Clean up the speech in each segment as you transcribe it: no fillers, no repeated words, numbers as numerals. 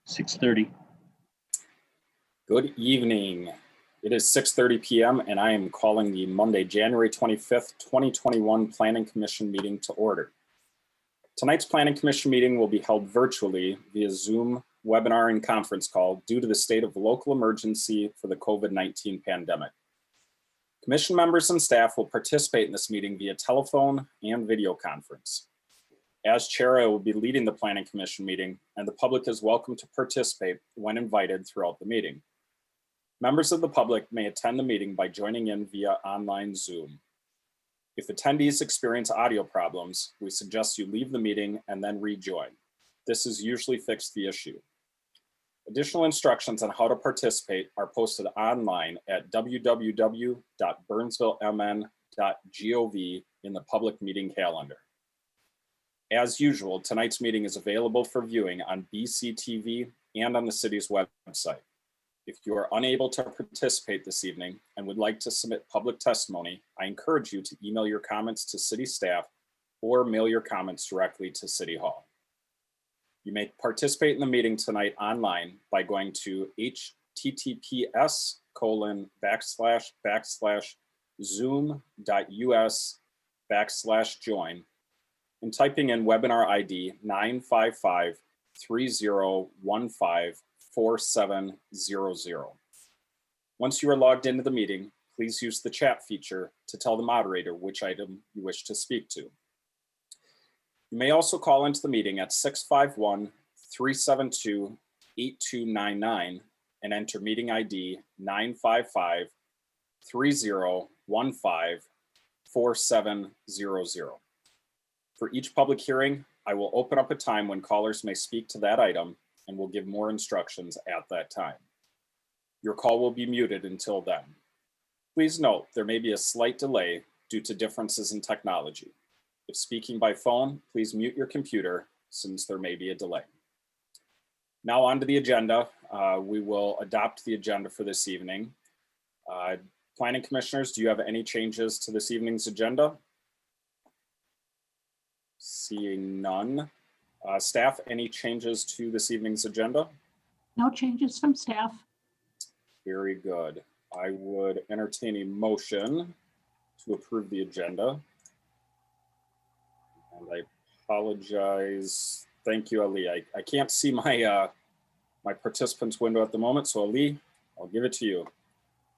6:30. Good evening. It is 6:30 p.m. and I am calling the Monday, January 25th, 2021 Planning Commission meeting to order. Tonight's Planning Commission meeting will be held virtually via Zoom webinar and conference call due to the state of local emergency for the COVID-19 pandemic. Commission members and staff will participate in this meeting via telephone and video conference. As chair, I will be leading the Planning Commission meeting, and the public is welcome to participate when invited throughout the meeting. Members of the public may attend the meeting by joining in via online Zoom. If attendees experience audio problems, we suggest you leave the meeting and then rejoin. This is usually fixed the issue. Additional instructions on how to participate are posted online at www.burnsvillemn.gov in the public meeting calendar. As usual, tonight's meeting is available for viewing on BCTV and on the city's website. If you are unable to participate this evening and would like to submit public testimony, I encourage you to email your comments to city staff or mail your comments directly to City Hall. You may participate in the meeting tonight online by going to https://zoom.us/join and typing in webinar ID 955-3015-4700. Once you are logged into the meeting, please use the chat feature to tell the moderator which item you wish to speak to. You may also call into the meeting at 651-372-8299 and enter meeting ID 955-3015-4700. For each public hearing, I will open up a time when callers may speak to that item and will give more instructions at that time. Your call will be muted until then. Please note there may be a slight delay due to differences in technology. If speaking by phone, please mute your computer since there may be a delay. Now on to the agenda. We will adopt the agenda for this evening. Planning commissioners, do you have any changes to this evening's agenda? Seeing none. Staff, any changes to this evening's agenda? No changes from staff. Very good. I would entertain a motion to approve the agenda. And I apologize. Thank you, Ali. I can't see my my participants window at the moment, so Ali, I'll give it to you.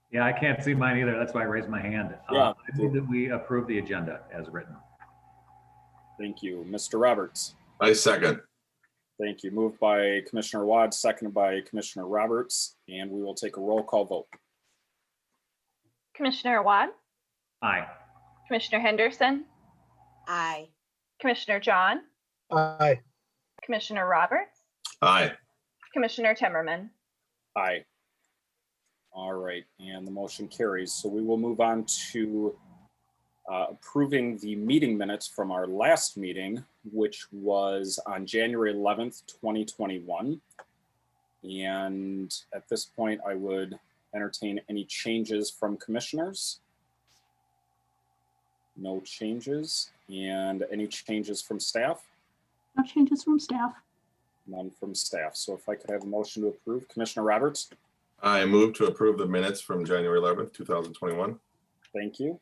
Yeah, I can't see mine either. That's why I raised my hand. Yeah. I move that we approve the agenda as written. Thank you. Mr. Roberts. I second. Thank you. Moved by Commissioner Wad, seconded by Commissioner Roberts, and we will take a roll call vote. Commissioner Wad, Aye. Commissioner Henderson, Aye. Commissioner John, Aye. Commissioner Roberts, Aye. Commissioner Timmerman. Aye. All right, and the motion carries. So we will move on to approving the meeting minutes from our last meeting, which was on January 11th, 2021. And at this point, I would entertain any changes from commissioners. No changes. And any changes from staff? No changes from staff. None from staff. So if I could have a motion to approve. Commissioner Roberts? I move to approve the minutes from January 11th, 2021. Thank you.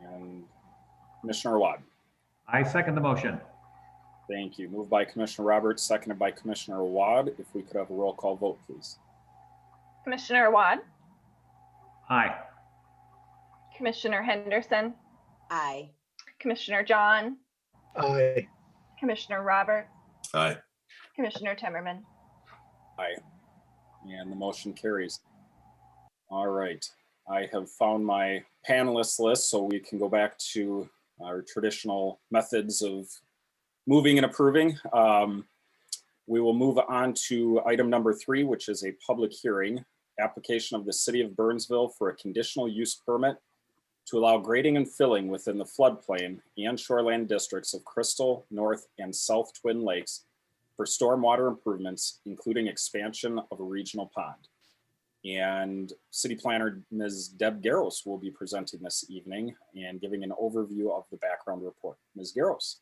And Commissioner Wad? I second the motion. Thank you. Moved by Commissioner Roberts, seconded by Commissioner Wad. If we could have a roll call vote, please. Commissioner Wad, Aye. Commissioner Henderson, Aye. Commissioner John, Aye. Commissioner Roberts, Aye. Commissioner Timmerman. Aye. And the motion carries. All right. I have found my panelist list, so we can go back to our traditional methods of moving and approving. We will move on to item number 3, which is a public hearing, application of the City of Burnsville for a conditional use permit to allow grading and filling within the floodplain and shoreland districts of Crystal, North, and South Twin Lakes for stormwater improvements, including expansion of a regional pond. And City Planner Ms. Deb Garros will be presenting this evening and giving an overview of the background report. Ms. Garros.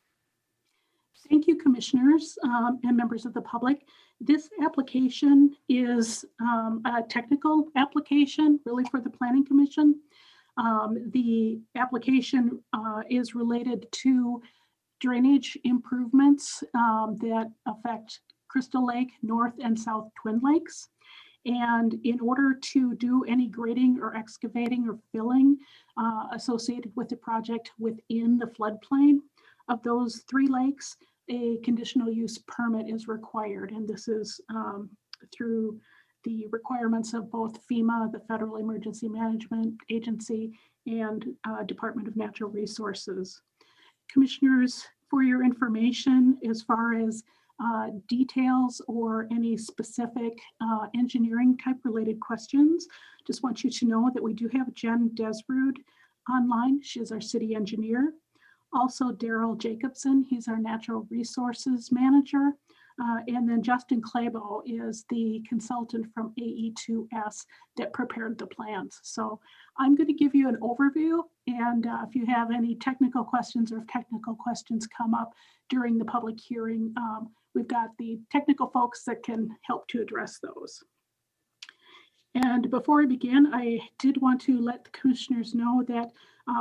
Thank you, commissioners and members of the public. This application is a technical application really for the Planning Commission. The application is related to drainage improvements that affect Crystal Lake, North and South Twin Lakes. And in order to do any grading or excavating or filling associated with the project within the floodplain of those three lakes, a conditional use permit is required. And this is through the requirements of both FEMA, the Federal Emergency Management Agency, and Department of Natural Resources. Commissioners, for your information, as far as details or any specific engineering type related questions, just want you to know that we do have Jen Desrud online. She is our city engineer. Also Daryl Jacobson, he's our natural resources manager. And then Justin Clabo is the consultant from AE2S that prepared the plans. So I'm going to give you an overview, and if you have any technical questions or if technical questions come up during the public hearing, we've got the technical folks that can help to address those. And before I begin, I did want to let the commissioners know that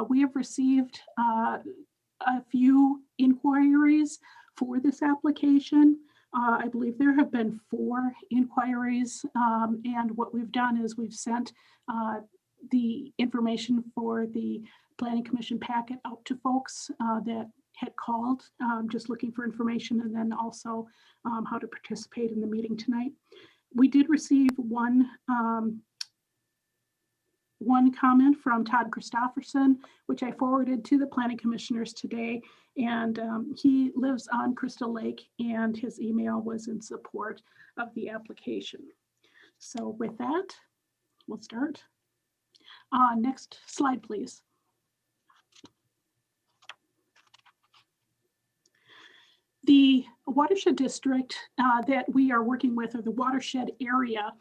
we have received a few inquiries for this application. I believe there have been 4 inquiries, and what we've done is we've sent the information for the Planning Commission packet out to folks that had called, just looking for information, and then also how to participate in the meeting tonight. We did receive one comment from Todd Christofferson, which I forwarded to the planning commissioners today. And he lives on Crystal Lake, and his email was in support of the application. So with that, we'll start. Next slide, please. The watershed district that we are working with, or the watershed area,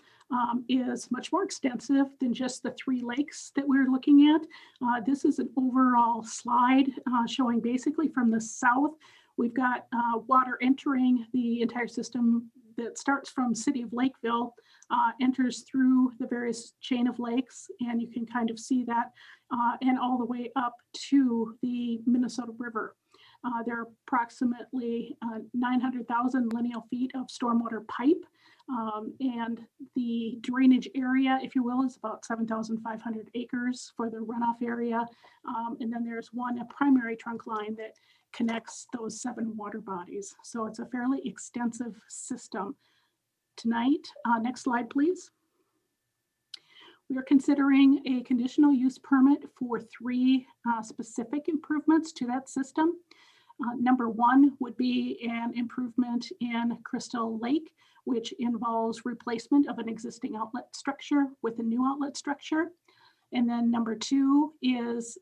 is much more extensive than just the 3 lakes that we're looking at. This is an overall slide showing basically from the south, we've got water entering the entire system that starts from City of Lakeville, enters through the various chain of lakes, and you can kind of see that, and all the way up to the Minnesota River. There are approximately 900,000 lineal feet of stormwater pipe, and the drainage area, if you will, is about 7,500 acres for the runoff area. And then there's a primary trunk line that connects those 7 water bodies. So it's a fairly extensive system. Tonight, next slide, please. We are considering a conditional use permit for 3 specific improvements to that system. Number 1 would be an improvement in Crystal Lake, which involves replacement of an existing outlet structure with a new outlet structure. And then number 2 is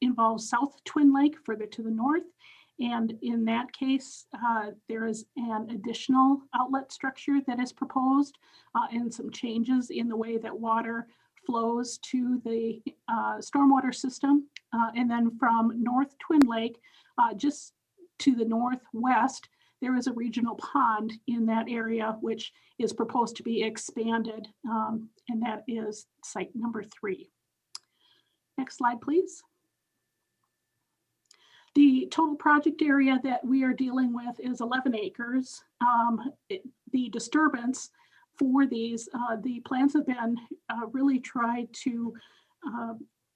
involves South Twin Lake further to the north. And in that case, there is an additional outlet structure that is proposed and some changes in the way that water flows to the stormwater system. And then from North Twin Lake, just to the northwest, there is a regional pond in that area, which is proposed to be expanded, and that is site number 3. Next slide, please. The total project area that we are dealing with is 11 acres. The disturbance for these, the plans have been really tried to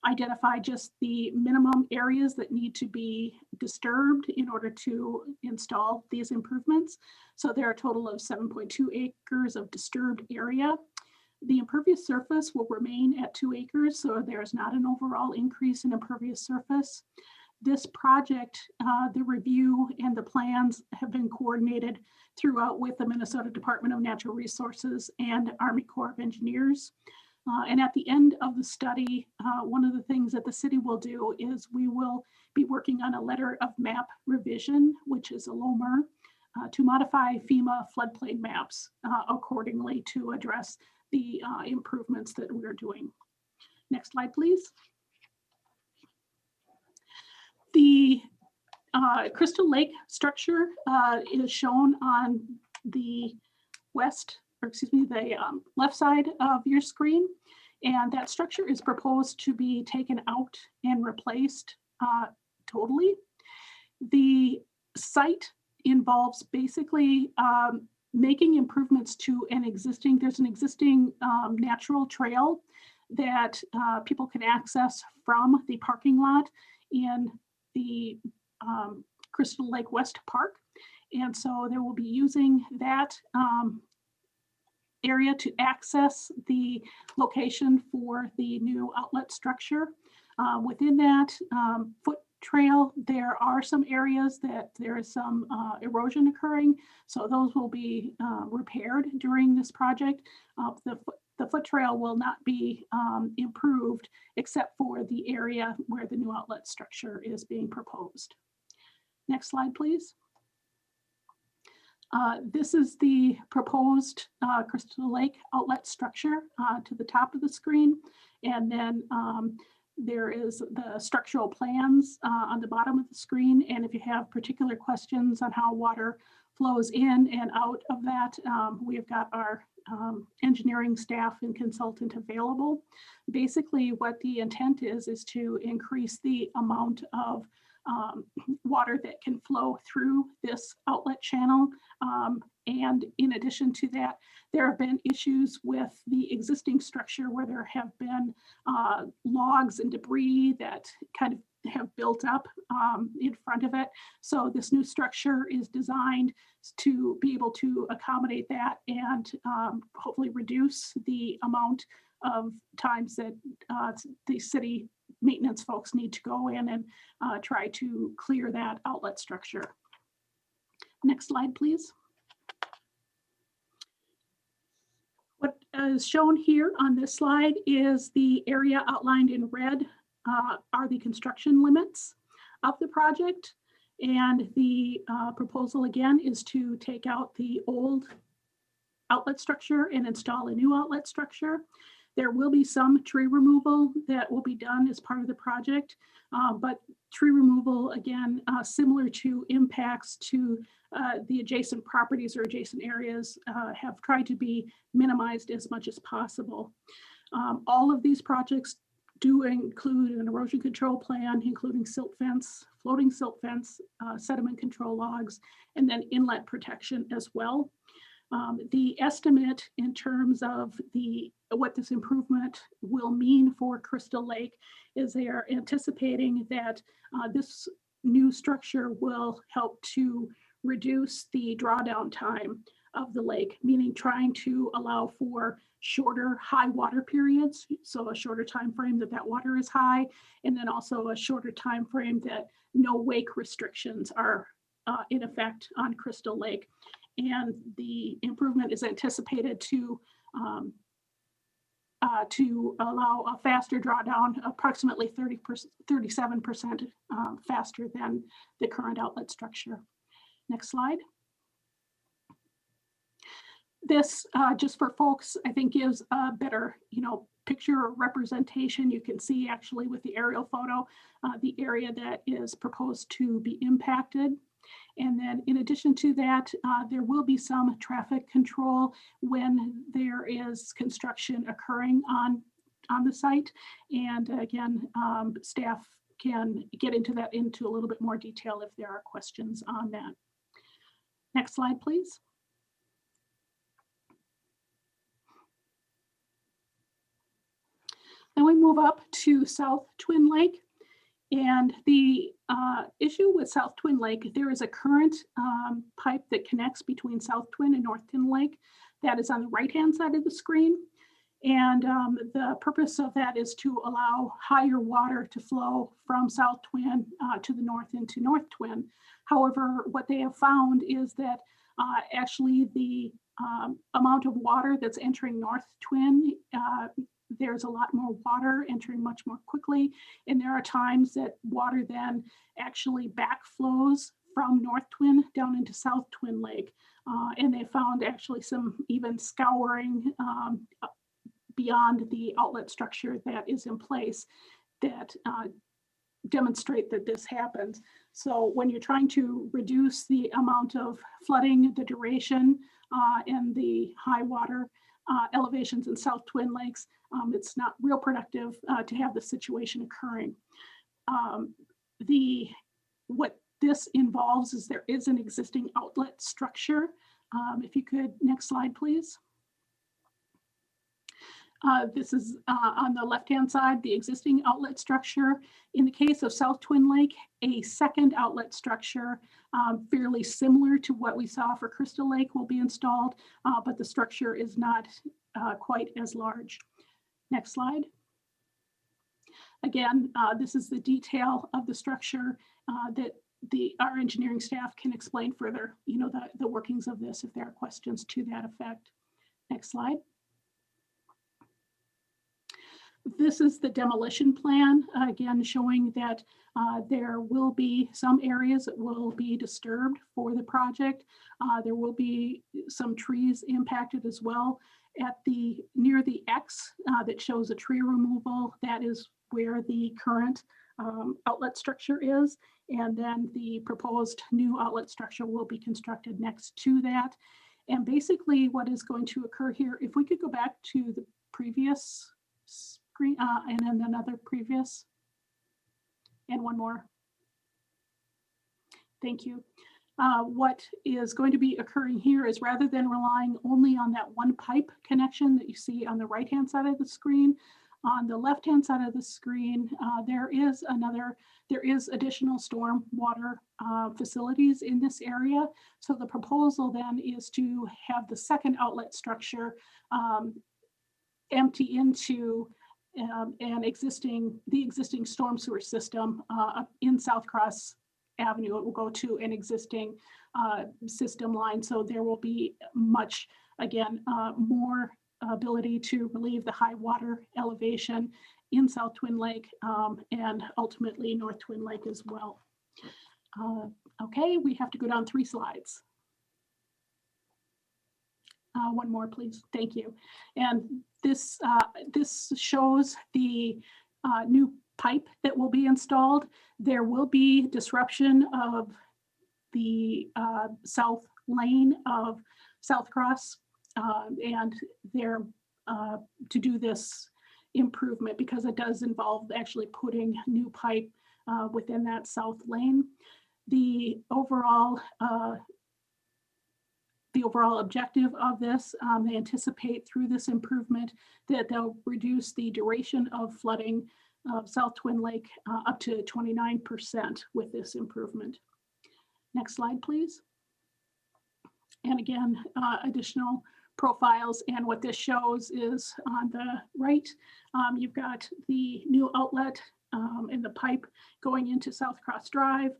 identify just the minimum areas that need to be disturbed in order to install these improvements. So there are a total of 7.2 acres of disturbed area. The impervious surface will remain at 2 acres, so there's not an overall increase in impervious surface. This project, the review and the plans have been coordinated throughout with the Minnesota Department of Natural Resources and Army Corps of Engineers. And at the end of the study, one of the things that the city will do is we will be working on a letter of map revision, which is a LOMR, to modify FEMA floodplain maps accordingly to address the improvements that we're doing. Next slide, please. The Crystal Lake structure is shown on the left side of your screen. And that structure is proposed to be taken out and replaced totally. The site involves basically making improvements to there's an existing natural trail that people can access from the parking lot in the Crystal Lake West Park. And so they will be using that area to access the location for the new outlet structure. Within that foot trail, there are some areas that there is some erosion occurring. So those will be repaired during this project. The foot trail will not be improved except for the area where the new outlet structure is being proposed. Next slide, please. This is the proposed Crystal Lake outlet structure to the top of the screen. And then there is the structural plans on the bottom of the screen. And if you have particular questions on how water flows in and out of that, we've got our engineering staff and consultant available. Basically, what the intent is to increase the amount of water that can flow through this outlet channel. And in addition to that, there have been issues with the existing structure where there have been logs and debris that kind of have built up in front of it. So this new structure is designed to be able to accommodate that and hopefully reduce the amount of times that the city maintenance folks need to go in and try to clear that outlet structure. Next slide, please. What is shown here on this slide is the area outlined in red are the construction limits of the project. And the proposal again is to take out the old outlet structure and install a new outlet structure. There will be some tree removal that will be done as part of the project, but tree removal, again, similar to impacts to the adjacent properties or adjacent areas, have tried to be minimized as much as possible. All of these projects do include an erosion control plan, including silt fence, floating silt fence, sediment control logs, and then inlet protection as well. The estimate in terms of what this improvement will mean for Crystal Lake is they are anticipating that this new structure will help to reduce the drawdown time of the lake, meaning trying to allow for shorter high water periods. So a shorter time frame that water is high, and then also a shorter time frame that no wake restrictions are in effect on Crystal Lake. And the improvement is anticipated to allow a faster drawdown, approximately 37% faster than the current outlet structure. Next slide. This, just for folks, I think gives a better, picture representation. You can see actually with the aerial photo, the area that is proposed to be impacted. And then in addition to that, there will be some traffic control when there is construction occurring on the site. And again, staff can get into a little bit more detail if there are questions on that. Next slide, please. Then we move up to South Twin Lake. And the issue with South Twin Lake, there is a current pipe that connects between South Twin and North Twin Lake that is on the right-hand side of the screen. And the purpose of that is to allow higher water to flow from South Twin to the north into North Twin. However, what they have found is that actually the amount of water that's entering North Twin, there's a lot more water entering much more quickly. And there are times that water then actually backflows from North Twin down into South Twin Lake. And they found actually some even scouring beyond the outlet structure that is in place that demonstrate that this happens. So when you're trying to reduce the amount of flooding, the duration, and the high water elevations in South Twin Lakes, it's not real productive to have this situation occurring. What this involves is there is an existing outlet structure. If you could, next slide, please. This is on the left-hand side, the existing outlet structure. In the case of South Twin Lake, a second outlet structure fairly similar to what we saw for Crystal Lake will be installed, but the structure is not quite as large. Next slide. Again, this is the detail of the structure that our engineering staff can explain further, the workings of this if there are questions to that effect. Next slide. This is the demolition plan, again, showing that there will be some areas that will be disturbed for the project. There will be some trees impacted as well. Near the X that shows a tree removal, that is where the current outlet structure is. And then the proposed new outlet structure will be constructed next to that. And basically what is going to occur here, if we could go back to the previous screen and then another previous and one more. Thank you. What is going to be occurring here is rather than relying only on that one pipe connection that you see on the right-hand side of the screen, on the left-hand side of the screen, there is additional storm water facilities in this area. So the proposal then is to have the second outlet structure empty into the existing storm sewer system in South Cross Avenue. It will go to an existing system line. So there will be much, again, more ability to relieve the high water elevation in South Twin Lake and ultimately North Twin Lake as well. Okay, we have to go down 3 slides. One more, please. Thank you. And this shows the new pipe that will be installed. There will be disruption of the south lane of South Cross and there to do this improvement, because it does involve actually putting new pipe within that south lane. The overall objective of this, they anticipate through this improvement that they'll reduce the duration of flooding of South Twin Lake up to 29% with this improvement. Next slide, please. And again, additional profiles, and what this shows is on the right, you've got the new outlet and the pipe going into South Cross Drive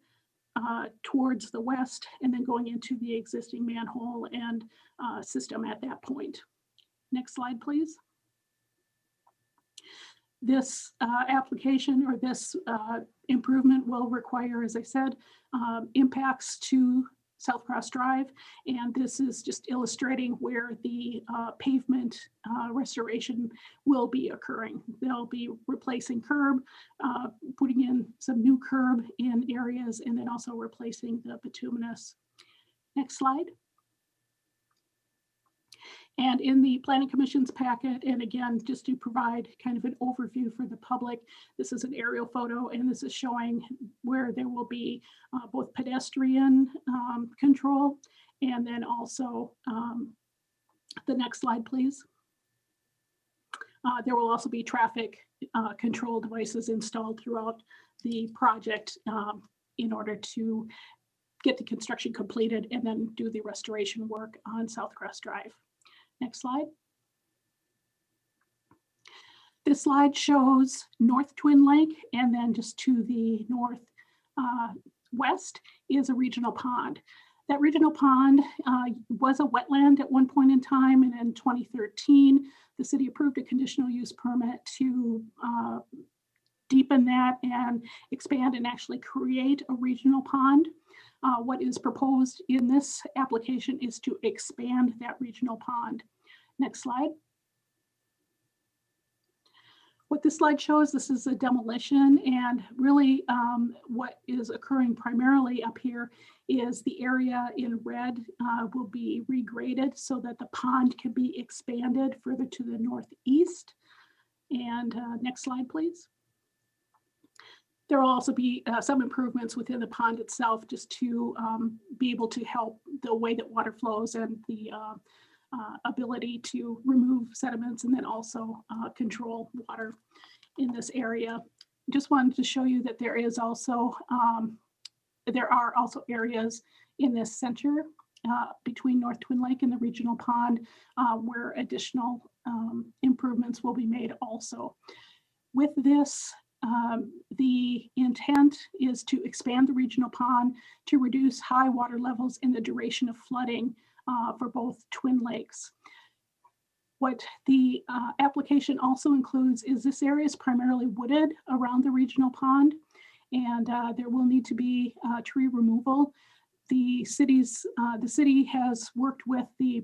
towards the west, and then going into the existing manhole and system at that point. Next slide, please. This application or this improvement will require, as I said, impacts to South Cross Drive, and this is just illustrating where the pavement restoration will be occurring. They'll be replacing curb, putting in some new curb in areas, and then also replacing the bituminous. Next slide. And in the Planning Commission's packet, and again, just to provide kind of an overview for the public, this is an aerial photo, and this is showing where there will be both pedestrian control, and then also the next slide, please. There will also be traffic control devices installed throughout the project in order to get the construction completed and then do the restoration work on South Cross Drive. Next slide. This slide shows North Twin Lake, and then just to the north west is a regional pond. That regional pond was a wetland at one point in time, and in 2013, the city approved a conditional use permit to deepen that and expand and actually create a regional pond. What is proposed in this application is to expand that regional pond. Next slide. What this slide shows, this is a demolition, and really what is occurring primarily up here is the area in red will be regraded so that the pond can be expanded further to the northeast. And next slide, please. There will also be some improvements within the pond itself just to be able to help the way that water flows and the ability to remove sediments and then also control water in this area. Just wanted to show you that there are also areas in this center between North Twin Lake and the regional pond where additional improvements will be made also. With this, the intent is to expand the regional pond to reduce high water levels in the duration of flooding for both Twin Lakes. What the application also includes is this area is primarily wooded around the regional pond, and there will need to be tree removal. The city has worked with the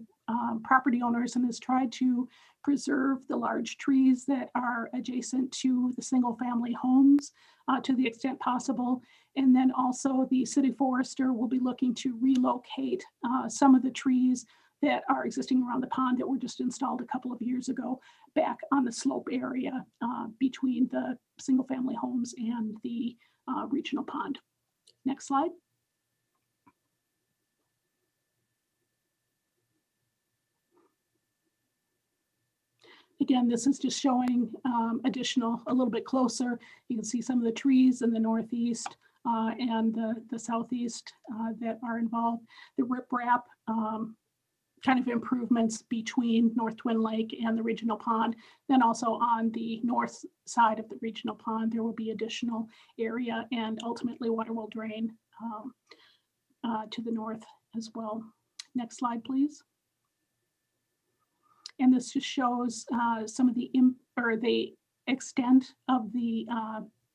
property owners and has tried to preserve the large trees that are adjacent to the single family homes to the extent possible. And then also the city forester will be looking to relocate some of the trees that are existing around the pond that were just installed a couple of years ago back on the slope area between the single family homes and the regional pond. Next slide. Again, this is just showing a little bit closer. You can see some of the trees in the northeast and the southeast that are involved. The riprap kind of improvements between North Twin Lake and the regional pond. Then also on the north side of the regional pond, there will be additional area and ultimately water will drain to the north as well. Next slide, please. And this just shows some of the extent of the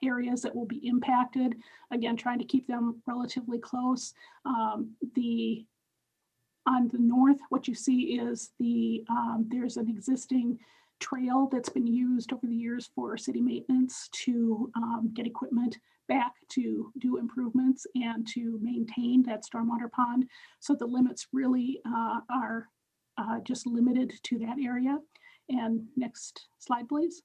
areas that will be impacted. Again, trying to keep them relatively close. On the north, what you see is there's an existing trail that's been used over the years for city maintenance to get equipment back to do improvements and to maintain that stormwater pond. So the limits really are just limited to that area. And next slide, please.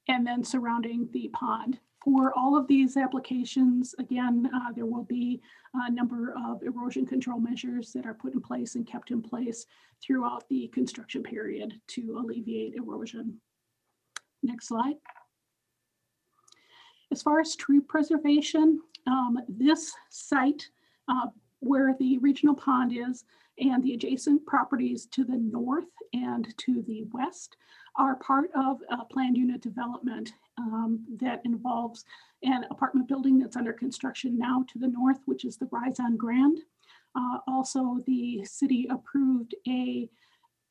And then surrounding the pond. For all of these applications, again, there will be a number of erosion control measures that are put in place and kept in place throughout the construction period to alleviate erosion. Next slide. As far as tree preservation, this site where the regional pond is and the adjacent properties to the north and to the west are part of a planned unit development that involves an apartment building that's under construction now to the north, which is the Rise on Grand. Also, the city approved a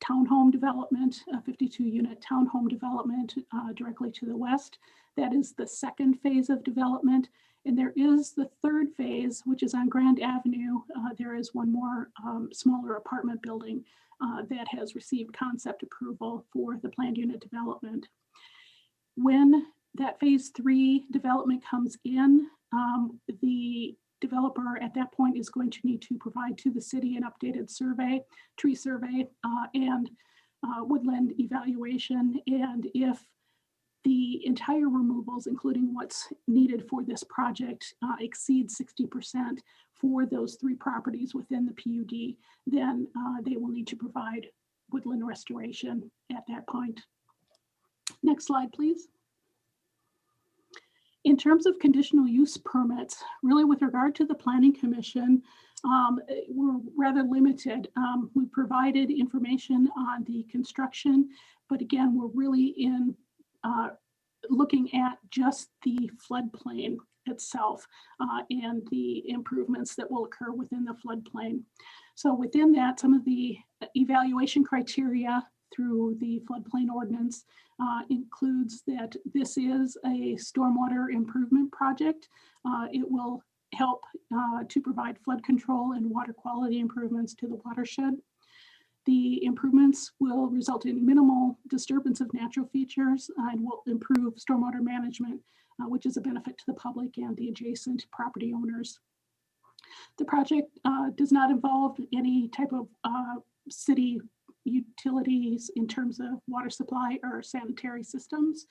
townhome development, a 52-unit townhome development directly to the west. That is the second phase of development. And there is the third phase, which is on Grand Avenue. There is one more smaller apartment building that has received concept approval for the planned unit development. When that phase 3 development comes in, the developer at that point is going to need to provide to the city an updated survey, tree survey, and woodland evaluation. And if the entire removals, including what's needed for this project, exceeds 60% for those 3 properties within the PUD, then they will need to provide woodland restoration at that point. Next slide, please. In terms of conditional use permits, really with regard to the Planning Commission, we're rather limited. We provided information on the construction, but again, we're really looking at just the floodplain itself and the improvements that will occur within the floodplain. So within that, some of the evaluation criteria through the floodplain ordinance includes that this is a stormwater improvement project. It will help to provide flood control and water quality improvements to the watershed. The improvements will result in minimal disturbance of natural features and will improve stormwater management, which is a benefit to the public and the adjacent property owners. The project does not involve any type of city utilities in terms of water supply or sanitary systems.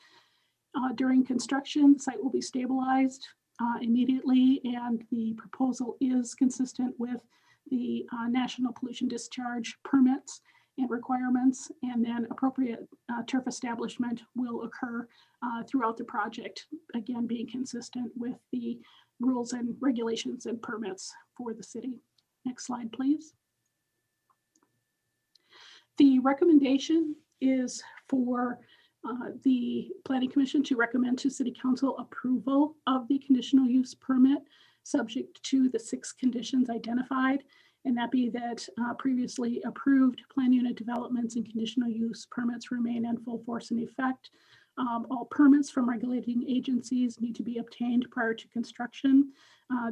During construction, the site will be stabilized immediately, and the proposal is consistent with the National Pollution Discharge permits and requirements, and then appropriate turf establishment will occur throughout the project, again being consistent with the rules and regulations and permits for the city. Next slide, please. The recommendation is for the Planning Commission to recommend to City Council approval of the conditional use permit subject to the 6 conditions identified, and that be that previously approved plan unit developments and conditional use permits remain in full force and effect. All permits from regulating agencies need to be obtained prior to construction.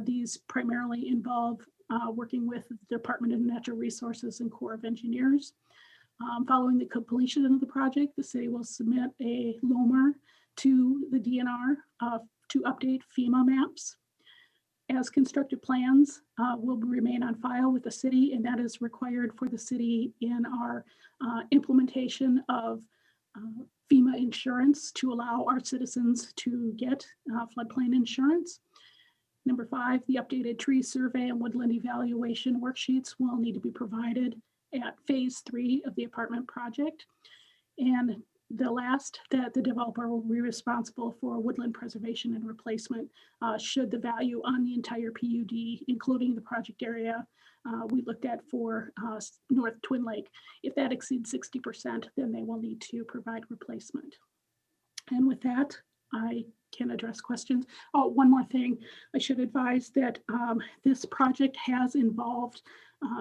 These primarily involve working with the Department of Natural Resources and Corps of Engineers. Following the completion of the project, the city will submit a LOMR to the DNR to update FEMA maps. As constructed plans will remain on file with the city, and that is required for the city in our implementation of FEMA insurance to allow our citizens to get floodplain insurance. Number 5, the updated tree survey and woodland evaluation worksheets will need to be provided at phase 3 of the apartment project. And the last, that the developer will be responsible for woodland preservation and replacement should the value on the entire PUD, including the project area we looked at for North Twin Lake. If that exceeds 60%, then they will need to provide replacement. And with that, I can address questions. Oh, one more thing. I should advise that this project has involved,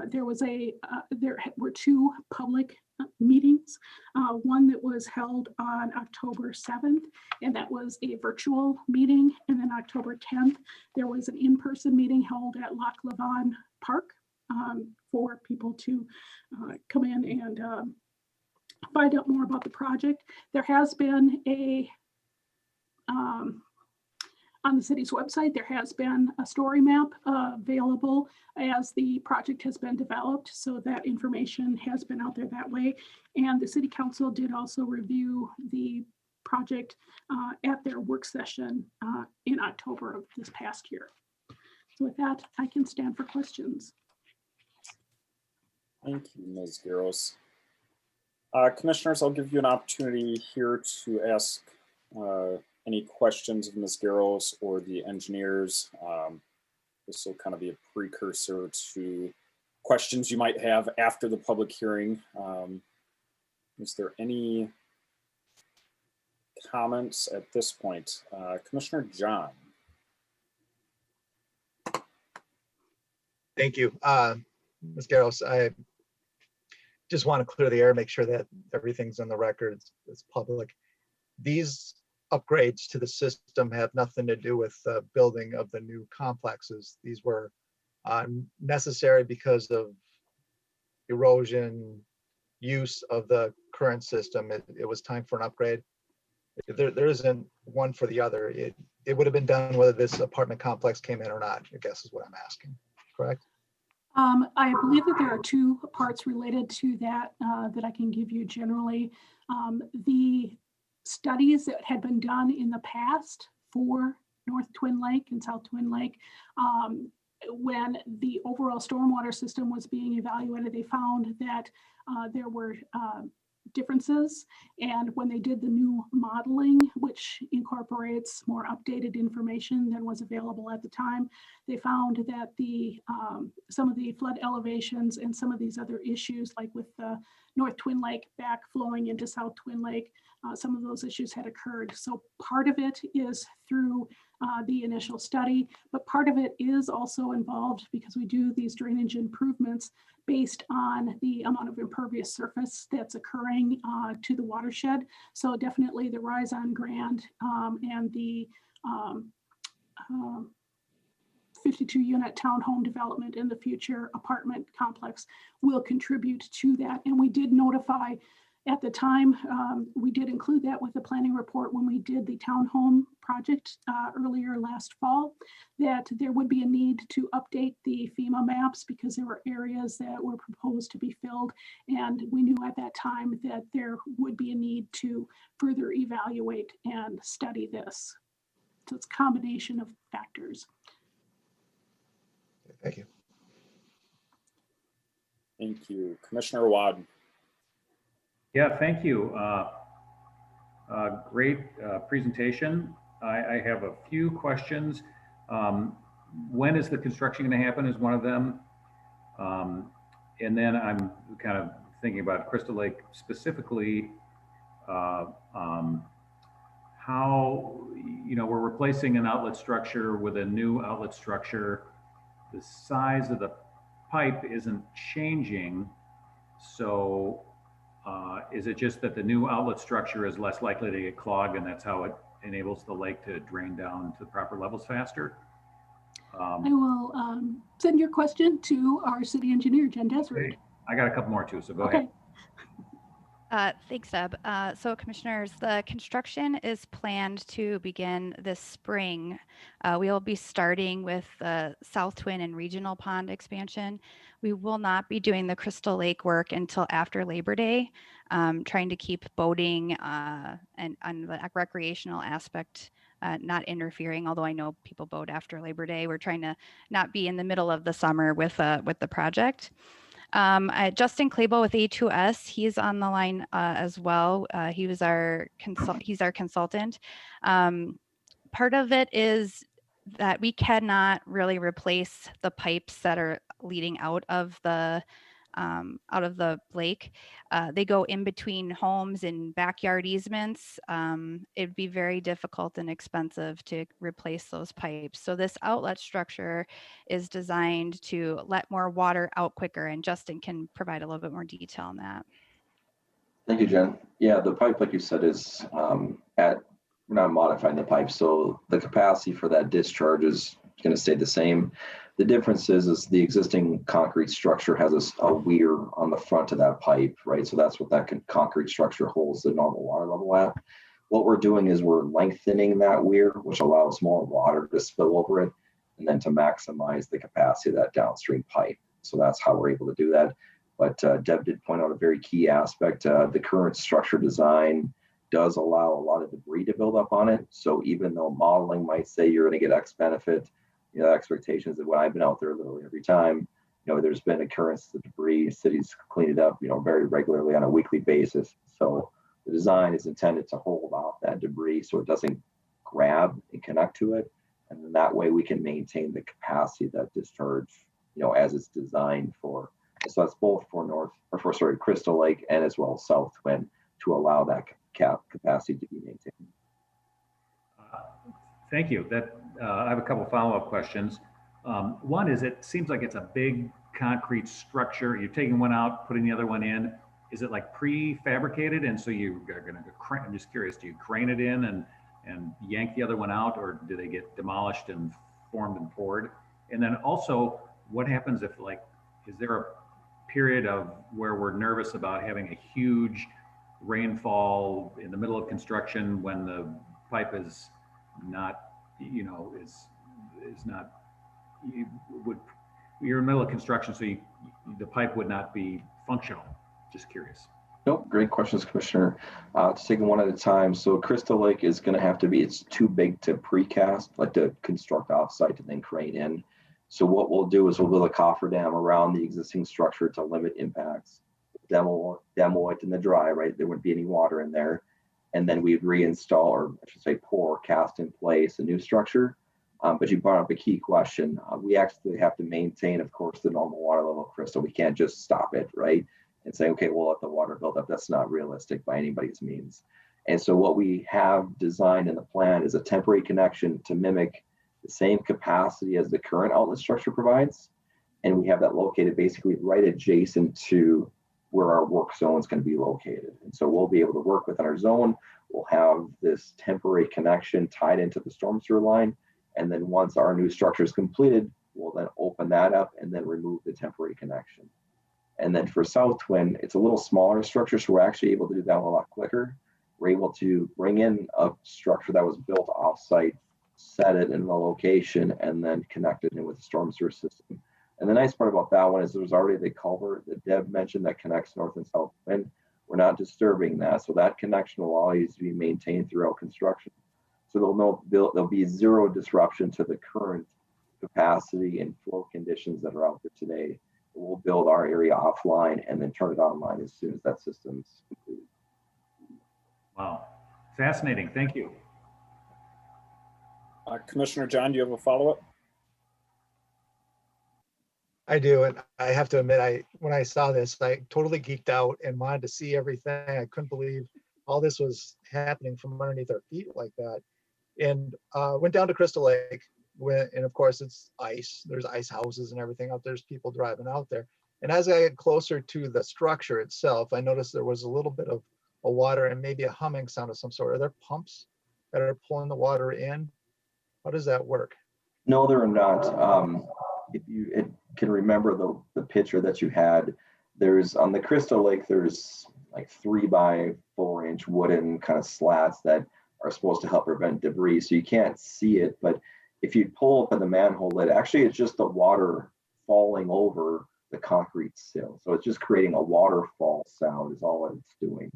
there were 2 public meetings. One that was held on October 7th, and that was a virtual meeting. And then October 10th, there was an in-person meeting held at Loch Levon Park for people to come in and find out more about the project. There has been a on the city's website, there has been a story map available as the project has been developed. So that information has been out there that way. And the city council did also review the project at their work session in October of this past year. So with that, I can stand for questions. Thank you, Ms. Garros. Commissioners, I'll give you an opportunity here to ask any questions of Ms. Garros or the engineers. This will kind of be a precursor to questions you might have after the public hearing. Is there any comments at this point? Commissioner John. Thank you. Ms. Garros, I just want to clear the air, make sure that everything's on the record, it's public. These upgrades to the system have nothing to do with the building of the new complexes. These were necessary because of erosion, use of the current system. It was time for an upgrade. There isn't one for the other. It would have been done whether this apartment complex came in or not, I guess is what I'm asking, correct? I believe that there are 2 parts related to that that I can give you generally. The studies that had been done in the past for North Twin Lake and South Twin Lake, when the overall stormwater system was being evaluated, they found that there were differences. And when they did the new modeling, which incorporates more updated information than was available at the time, they found that the some of the flood elevations and some of these other issues, like with the North Twin Lake backflowing into South Twin Lake, some of those issues had occurred. So part of it is through the initial study, but part of it is also involved because we do these drainage improvements based on the amount of impervious surface that's occurring to the watershed. So definitely the rise on Grand and the 52-unit townhome development in the future apartment complex will contribute to that. And we did notify at the time, we did include that with the planning report when we did the townhome project earlier last fall, that there would be a need to update the FEMA maps because there were areas that were proposed to be filled. And we knew at that time that there would be a need to further evaluate and study this. So it's a combination of factors. Thank you. Thank you. Commissioner Wad. Yeah, thank you. Great presentation. I have a few questions. When is the construction going to happen is one of them. And then I'm kind of thinking about Crystal Lake specifically, how, we're replacing an outlet structure with a new outlet structure. The size of the pipe isn't changing. So is it just that the new outlet structure is less likely to get clogged and that's how it enables the lake to drain down to the proper levels faster? I will send your question to our city engineer, Jen Desert. Okay. I got a couple more too, so go ahead. Thanks, Deb. So commissioners, the construction is planned to begin this spring. We will be starting with the South Twin and Regional Pond expansion. We will not be doing the Crystal Lake work until after Labor Day, trying to keep boating and on the recreational aspect not interfering, although I know people boat after Labor Day. We're trying to not be in the middle of the summer with the project. Justin Clabo with A2S, he's on the line as well. He's our consultant. Part of it is that we cannot really replace the pipes that are leading out of the lake. They go in between homes and backyard easements. It'd be very difficult and expensive to replace those pipes. So this outlet structure is designed to let more water out quicker, and Justin can provide a little bit more detail on that. Thank you, Jen. Yeah, the pipe, like you said, is we're not modifying the pipe. So the capacity for that discharge is going to stay the same. The difference is the existing concrete structure has a weir on the front of that pipe, right? So that's what that concrete structure holds the normal water level at. What we're doing is we're lengthening that weir, which allows more water to spill over it, and then to maximize the capacity of that downstream pipe. So that's how we're able to do that. But Deb did point out a very key aspect. The current structure design does allow a lot of debris to build up on it. So even though modeling might say you're going to get X benefit, expectations that when I've been out there literally every time, there's been occurrence of debris. Cities clean it up, very regularly on a weekly basis. So the design is intended to hold off that debris so it doesn't grab and connect to it. And then that way we can maintain the capacity of that discharge, as it's designed for. So that's both for Crystal Lake and as well as South Twin to allow that capacity to be maintained. Thank you. I have a couple follow-up questions. One is, it seems like it's a big concrete structure. You're taking one out, putting the other one in. Is it like prefabricated? And so you're going to crane? I'm just curious. Do you crane it in and yank the other one out, or do they get demolished and formed and poured? And then also, what happens if, is there a period of where we're nervous about having a huge rainfall in the middle of construction when the pipe is not, is not, you're in the middle of construction, so the pipe would not be functional? Just curious. Nope, great questions, Commissioner. To take them one at a time. So Crystal Lake is going to have to be, it's too big to precast, like to construct offsite and then crane in. So what we'll do is we'll build a cofferdam around the existing structure to limit impacts, demo it in the dry, right? There wouldn't be any water in there. And then we'd reinstall, or I should say pour, cast in place a new structure. But you brought up a key question. We actually have to maintain, of course, the normal water level of Crystal. We can't just stop it, right? And say, okay, we'll let the water build up. That's not realistic by anybody's means. And so what we have designed in the plan is a temporary connection to mimic the same capacity as the current outlet structure provides. And we have that located basically right adjacent to where our work zone is going to be located. And so we'll be able to work within our zone. We'll have this temporary connection tied into the storm sewer line. And then once our new structure is completed, we'll then open that up and then remove the temporary connection. And then for South Twin, it's a little smaller structure, so we're actually able to do that a lot quicker. We're able to bring in a structure that was built off-site, set it in the location, and then connect it in with the storm sewer system. And the nice part about that one is there's already the culvert that Deb mentioned that connects North and South Twin. We're not disturbing that, so that connection will always be maintained throughout construction. So there'll be zero disruption to the current capacity and flow conditions that are out there today. We'll build our area offline and then turn it online as soon as that system's completed. Wow, fascinating. Thank you. Commissioner John, do you have a follow-up? I do, and I have to admit, when I saw this, I totally geeked out and wanted to see everything. I couldn't believe all this was happening from underneath our feet like that. And went down to Crystal Lake, and of course it's ice. There's ice houses and everything out there. There's people driving out there. And as I get closer to the structure itself, I noticed there was a little bit of a water and maybe a humming sound of some sort. Are there pumps that are pulling the water in? How does that work? No, there are not. If you can remember the picture that you had, there's on the Crystal Lake, there's like 3x4 inch wooden kind of slats that are supposed to help prevent debris. So you can't see it, but if you pull up in the manhole lid, actually it's just the water falling over the concrete sill. So it's just creating a waterfall sound is all it's doing.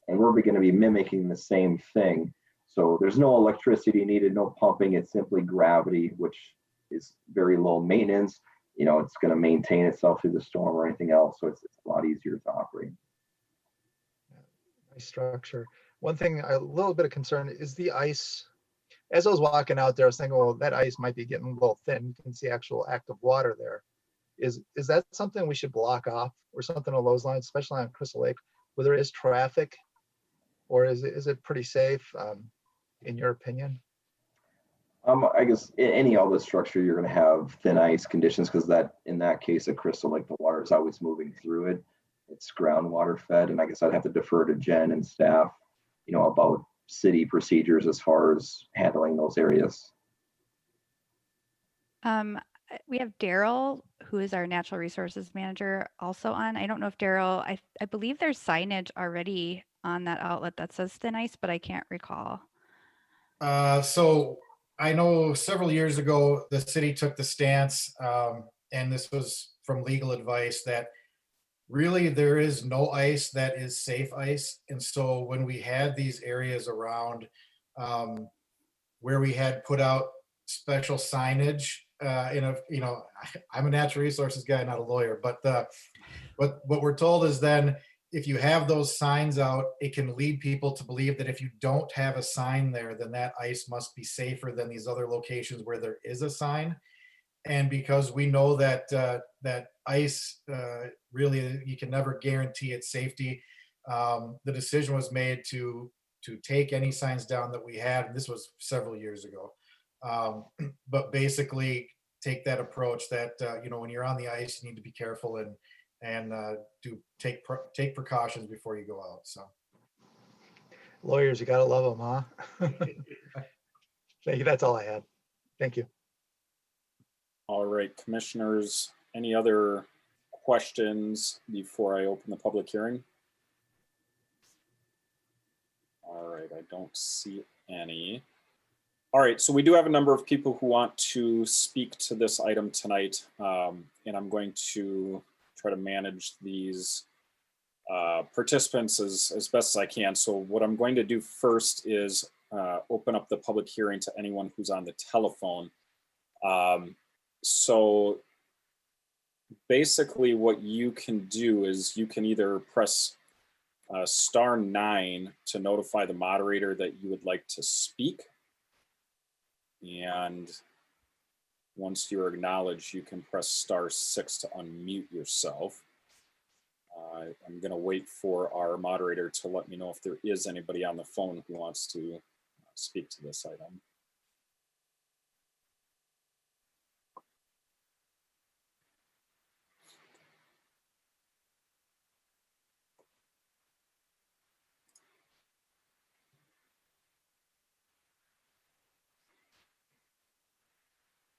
And we're going to be mimicking the same thing. So there's no electricity needed, no pumping. It's simply gravity, which is very low maintenance. You know, it's going to maintain itself through the storm or anything else. So it's a lot easier to operate. Nice structure. One thing, a little bit of concern is the ice. As I was walking out there, I was thinking, well, that ice might be getting a little thin. You can see actual active water there. Is that something we should block off or something along those lines, especially on Crystal Lake, where there is traffic? Or is it pretty safe, in your opinion? I guess any outlet structure, you're going to have thin ice conditions because in that case, at Crystal Lake, the water is always moving through it. It's groundwater fed, and I guess I'd have to defer to Jen and staff, about city procedures as far as handling those areas. We have Daryl, who is our natural resources manager, also on. I don't know if Daryl, I believe there's signage already on that outlet that says thin ice, but I can't recall. So I know several years ago, the city took the stance, and this was from legal advice, that really there is no ice that is safe ice. And so when we had these areas around where we had put out special signage I'm a natural resources guy, not a lawyer, but what we're told is then if you have those signs out, it can lead people to believe that if you don't have a sign there, then that ice must be safer than these other locations where there is a sign. And because we know that that ice really, you can never guarantee its safety, the decision was made to take any signs down that we had. And this was several years ago. But basically take that approach that, when you're on the ice, you need to be careful and take precautions before you go out. So Lawyers, you gotta love them, huh? Thank you. That's all I had. Thank you. All right, commissioners, any other questions before I open the public hearing? All right, I don't see any. All right, so we do have a number of people who want to speak to this item tonight, and I'm going to try to manage these participants as best as I can. So what I'm going to do first is open up the public hearing to anyone who's on the telephone. So basically what you can do is you can either press *9 to notify the moderator that you would like to speak. And once you're acknowledged, you can press *6 to unmute yourself. I'm going to wait for our moderator to let me know if there is anybody on the phone who wants to speak to this item.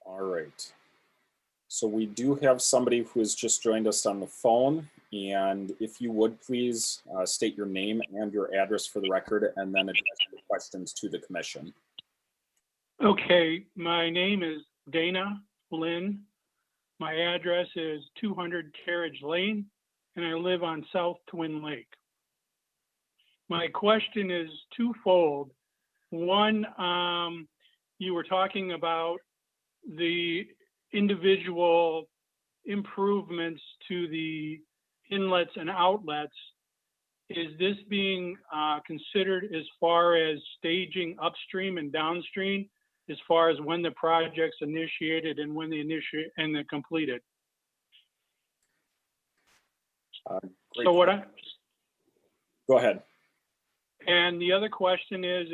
All right. So we do have somebody who has just joined us on the phone. And if you would please state your name and your address for the record, and then address the questions to the commission. Okay, my name is Dana Lynn. My address is 200 Carriage Lane, and I live on South Twin Lake. My question is twofold. One, you were talking about the individual improvements to the inlets and outlets. Is this being considered as far as staging upstream and downstream, as far as when the project's initiated and when they initiate and they're completed? So what I Go ahead. And the other question is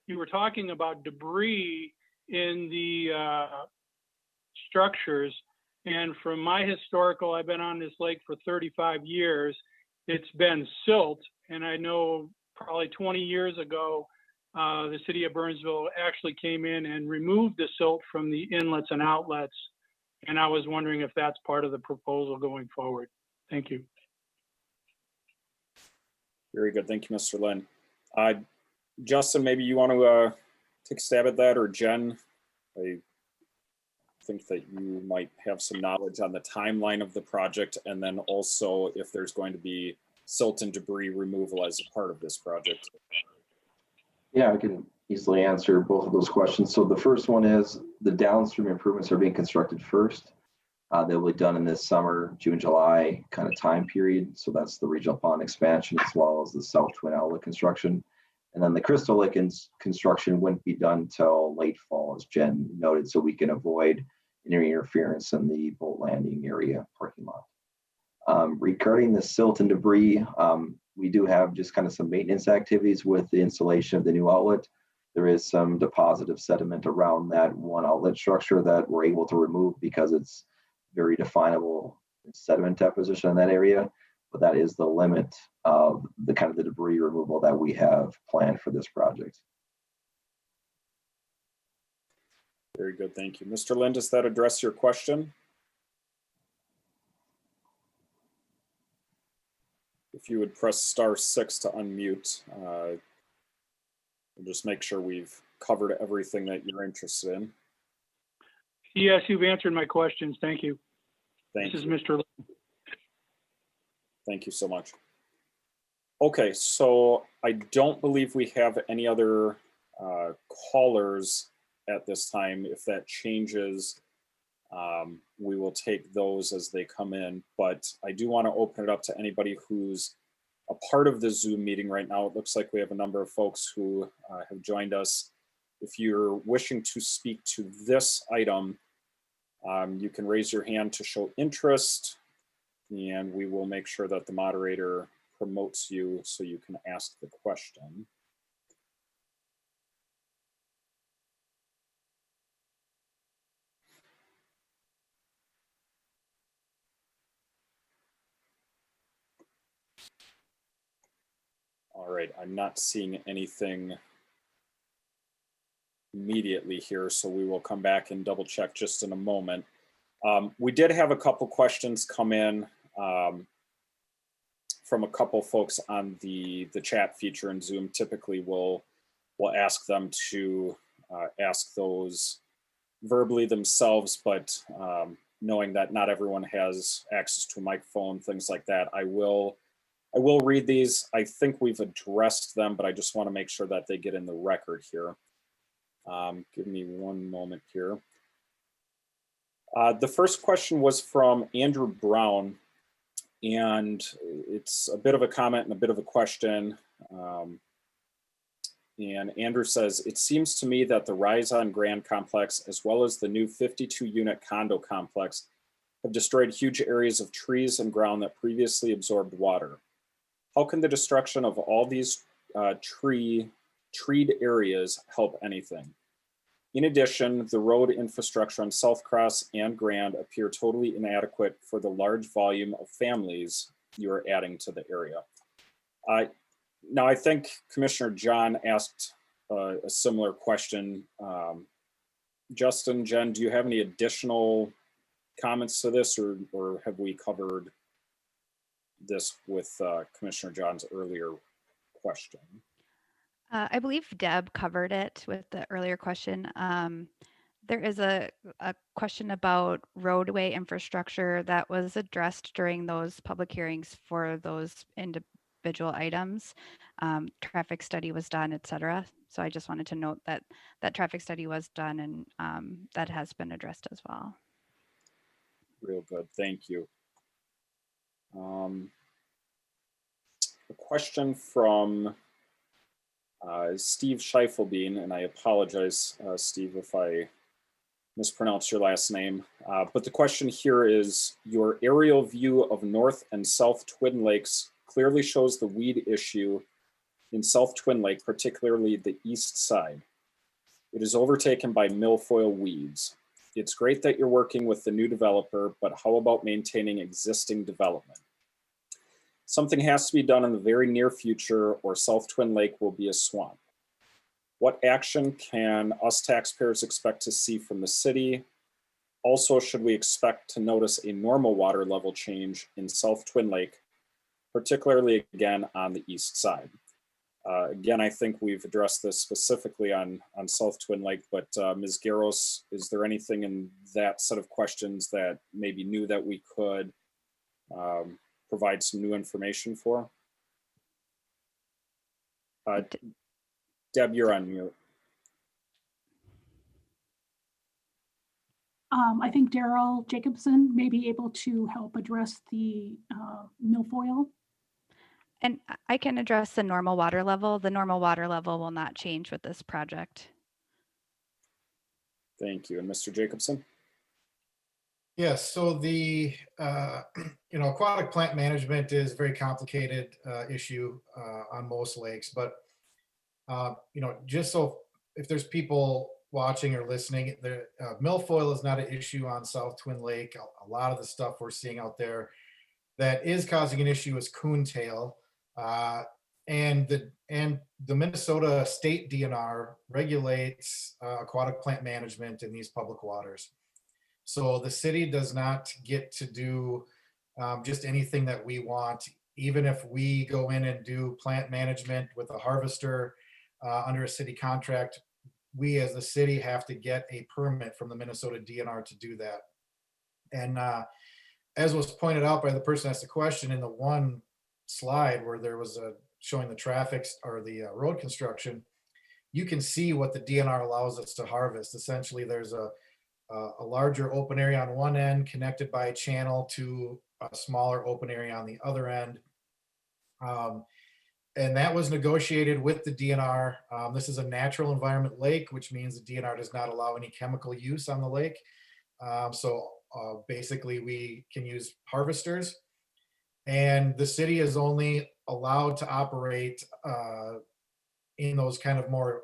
you were talking about debris in the structures. And from my historical, I've been on this lake for 35 years. It's been silt. And I know probably 20 years ago, the city of Burnsville actually came in and removed the silt from the inlets and outlets. And I was wondering if that's part of the proposal going forward. Thank you. Very good. Thank you, Mr. Lynn. Justin, maybe you want to take a stab at that, or Jen? I think that you might have some knowledge on the timeline of the project, and then also if there's going to be silt and debris removal as a part of this project. Yeah, I can easily answer both of those questions. So the first one is the downstream improvements are being constructed first. They'll be done in this summer, June, July kind of time period. So that's the regional pond expansion as well as the South Twin outlet construction. And then the Crystal Lake construction wouldn't be done till late fall, as Jen noted, so we can avoid any interference in the boat landing area parking lot. Regarding the silt and debris, we do have just kind of some maintenance activities with the installation of the new outlet. There is some deposit of sediment around that one outlet structure that we're able to remove because it's very definable sediment deposition in that area, but that is the limit of the kind of the debris removal that we have planned for this project. Very good, thank you. Mr. Lynn, does that address your question? If you would press *6 to unmute, we'll just make sure we've covered everything that you're interested in. Yes, you've answered my questions. Thank you. Thank This you. is Mr. Lynn. Thank you so much. Okay, so I don't believe we have any other callers at this time. If that changes, we will take those as they come in, but I do want to open it up to anybody who's a part of the Zoom meeting right now. It looks like we have a number of folks who have joined us. If you're wishing to speak to this item, you can raise your hand to show interest, and we will make sure that the moderator promotes you so you can ask the question. All right, I'm not seeing anything immediately here, so we will come back and double check just in a moment. We did have a couple questions come in from a couple folks on the chat feature in Zoom. Typically, we'll ask them to ask those verbally themselves, but knowing that not everyone has access to a microphone, things like that, I will read these. I think we've addressed them, but I just want to make sure that they get in the record here. Give me one moment here. The first question was from Andrew Brown, and it's a bit of a comment and a bit of a question. And Andrew says, it seems to me that the Rise on Grand complex, as well as the new 52-unit condo complex, have destroyed huge areas of trees and ground that previously absorbed water. How can the destruction of all these treed areas help anything? In addition, the road infrastructure on South Cross and Grand appear totally inadequate for the large volume of families you are adding to the area. Now, I think Commissioner John asked a similar question Justin, Jen, do you have any additional comments to this, or have we covered this with Commissioner John's earlier question? I believe Deb covered it with the earlier question. There is a question about roadway infrastructure that was addressed during those public hearings for those individual items. Traffic study was done, et cetera. So I just wanted to note that that traffic study was done, and that has been addressed as well. Real good, thank you. A question from Steve Scheifelbein, and I apologize, Steve, if I mispronounce your last name. But the question here is, your aerial view of North and South Twin Lakes clearly shows the weed issue in South Twin Lake, particularly the east side. It is overtaken by milfoil weeds. It's great that you're working with the new developer, but how about maintaining existing development? Something has to be done in the very near future, or South Twin Lake will be a swamp. What action can us taxpayers expect to see from the city? Also, should we expect to notice a normal water level change in South Twin Lake, particularly again on the east side? Again, I think we've addressed this specifically on South Twin Lake, but Ms. Garros, is there anything in that set of questions that maybe new that we could provide some new information for? Deb, you're on mute. I think Daryl Jacobson may be able to help address the milfoil. And I can address the normal water level. The normal water level will not change with this project. Thank you. And Mr. Jacobson? Yes, so the aquatic plant management is a very complicated issue on most lakes, but just so if there's people watching or listening, the milfoil is not an issue on South Twin Lake. A lot of the stuff we're seeing out there that is causing an issue is coontail. And the Minnesota State DNR regulates aquatic plant management in these public waters. So the city does not get to do just anything that we want. Even if we go in and do plant management with a harvester under a city contract, we as the city have to get a permit from the Minnesota DNR to do that. And as was pointed out by the person who asked the question, in the one slide where there was showing the traffic or the road construction, you can see what the DNR allows us to harvest. Essentially, there's a larger open area on one end connected by a channel to a smaller open area on the other end. And that was negotiated with the DNR. This is a natural environment lake, which means the DNR does not allow any chemical use on the lake. Basically, we can use harvesters. And the city is only allowed to operate in those kind of more,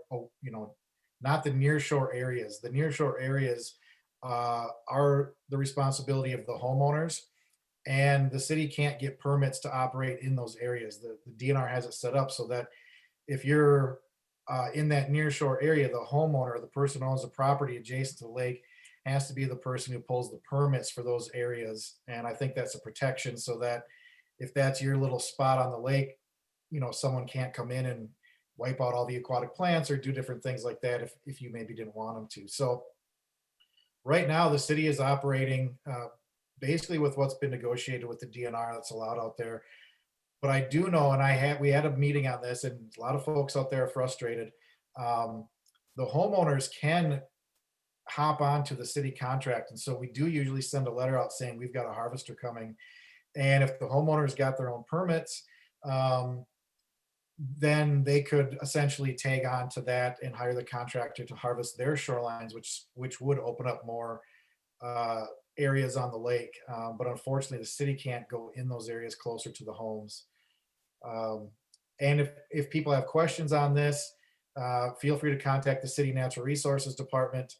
not the nearshore areas. The nearshore areas are the responsibility of the homeowners, and the city can't get permits to operate in those areas. The DNR has it set up so that if you're in that nearshore area, the homeowner, the person who owns the property adjacent to the lake, has to be the person who pulls the permits for those areas. And I think that's a protection so that if that's your little spot on the lake, someone can't come in and wipe out all the aquatic plants or do different things like that if you maybe didn't want them to. So right now the city is operating basically with what's been negotiated with the DNR that's allowed out there. But I do know, and we had a meeting on this, and a lot of folks out there are frustrated. The homeowners can hop on to the city contract. And so we do usually send a letter out saying we've got a harvester coming. And if the homeowners got their own permits, then they could essentially tag on to that and hire the contractor to harvest their shorelines, which would open up more areas on the lake. But unfortunately, the city can't go in those areas closer to the homes. And if people have questions on this, feel free to contact the City Natural Resources Department.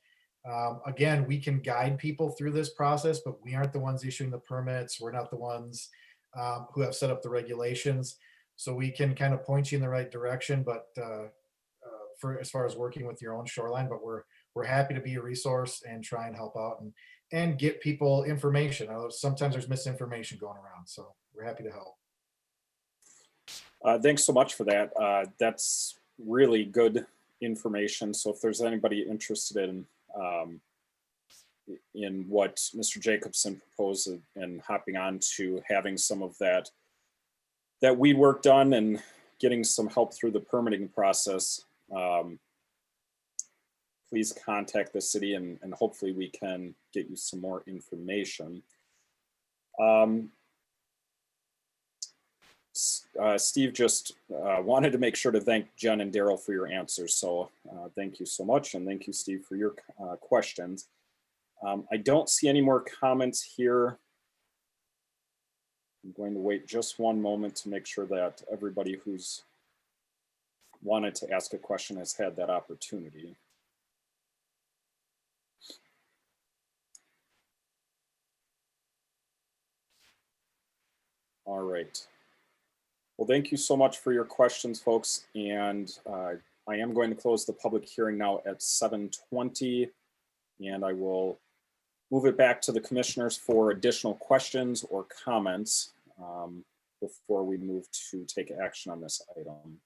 Again, we can guide people through this process, but we aren't the ones issuing the permits. We're not the ones who have set up the regulations. So we can kind of point you in the right direction, but for as far as working with your own shoreline, but we're we're happy to be a resource and try and help out and get people information. Sometimes there's misinformation going around, so we're happy to help. Thanks so much for that. That's really good information. So if there's anybody interested in what Mr. Jacobson proposed and hopping on to having some of that weed work done and getting some help through the permitting process, please contact the city and hopefully we can get you some more information. Steve just wanted to make sure to thank Jen and Daryl for your answers. So thank you so much. And thank you, Steve, for your questions. I don't see any more comments here. I'm going to wait just one moment to make sure that everybody who's wanted to ask a question has had that opportunity. All right. Well, thank you so much for your questions, folks. And I am going to close the public hearing now at 7:20, and I will move it back to the commissioners for additional questions or comments before we move to take action on this item.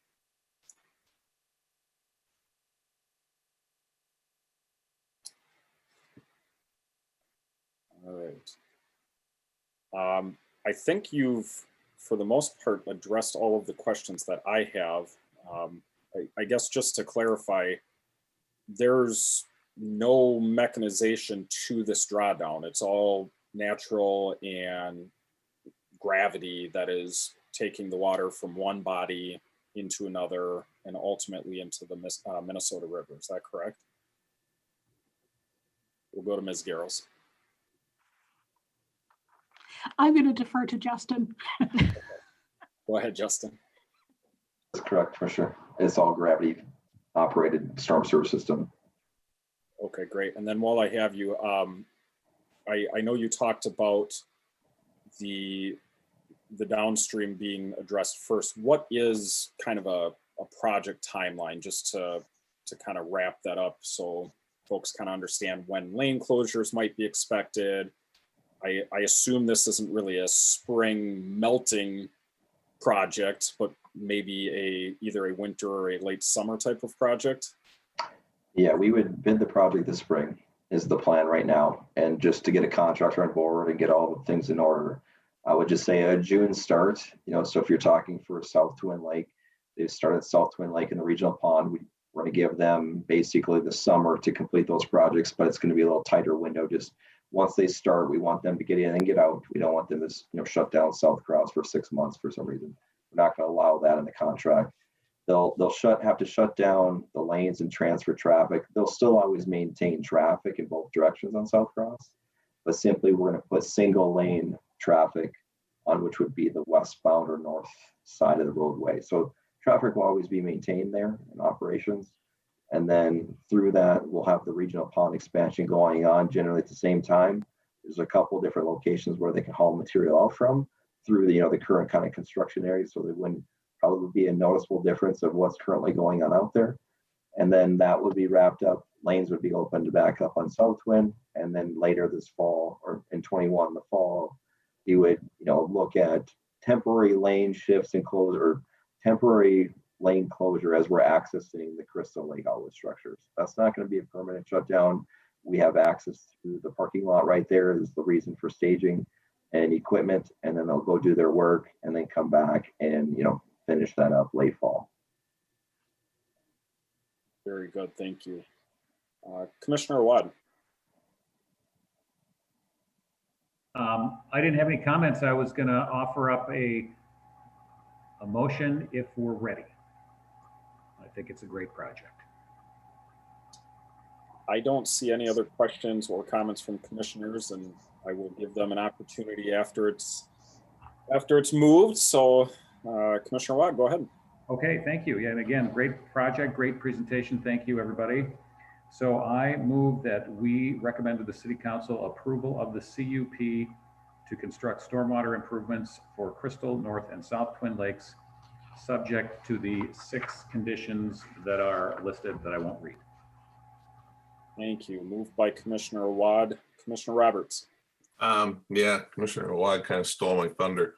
All right. I think you've, for the most part, addressed all of the questions that I have. I guess just to clarify, there's no mechanization to this drawdown. It's all natural and gravity that is taking the water from one body into another and ultimately into the Minnesota River. Is that correct? We'll go to Ms. Garrels. I'm going to defer to Justin. Go ahead, Justin. That's correct, for sure. It's all gravity operated storm sewer system. Okay, great. And then while I have you, I know you talked about the downstream being addressed first. What is kind of a project timeline, just to kind of wrap that up so folks kind of understand when lane closures might be expected? I assume this isn't really a spring melting project, but maybe either a winter or a late summer type of project? Yeah, we would bid the project this spring is the plan right now. And just to get a contractor on board and get all the things in order, I would just say a June start. So if you're talking for South Twin Lake, they start at South Twin Lake in the regional pond. We're going to give them basically the summer to complete those projects, but it's going to be a little tighter window. Just once they start, we want them to get in and get out. We don't want them to shut down South Cross for 6 months for some reason. We're not going to allow that in the contract. They'll have to shut down the lanes and transfer traffic. They'll still always maintain traffic in both directions on South Cross, but simply we're going to put single lane traffic on which would be the westbound or north side of the roadway. So traffic will always be maintained there in operations. And then through that, we'll have the regional pond expansion going on generally at the same time. There's a couple different locations where they can haul material out from through the current kind of construction area. So there wouldn't probably be a noticeable difference of what's currently going on out there. And then that would be wrapped up. Lanes would be opened to back up on South Twin. And then later this fall, or in 21, the fall, you would look at temporary lane shifts and closure, temporary lane closure as we're accessing the Crystal Lake outlet structures. That's not going to be a permanent shutdown. We have access to the parking lot right there. Is the reason for staging and equipment, and then they'll go do their work and then come back and finish that up late fall. Very good, thank you. Commissioner Watt. I didn't have any comments. I was going to offer up a motion if we're ready. I think it's a great project. I don't see any other questions or comments from commissioners, and I will give them an opportunity after it's moved. So Commissioner Watt, go ahead. Okay, thank you. Yeah, and again, great project, great presentation. Thank you, everybody. So I move that we recommend to the City Council approval of the CUP to construct stormwater improvements for Crystal, North, and South Twin Lakes, subject to the 6 conditions that are listed that I won't read. Thank you. Moved by Commissioner Awad. Commissioner Roberts. Yeah, Commissioner Awad kind of stole my thunder.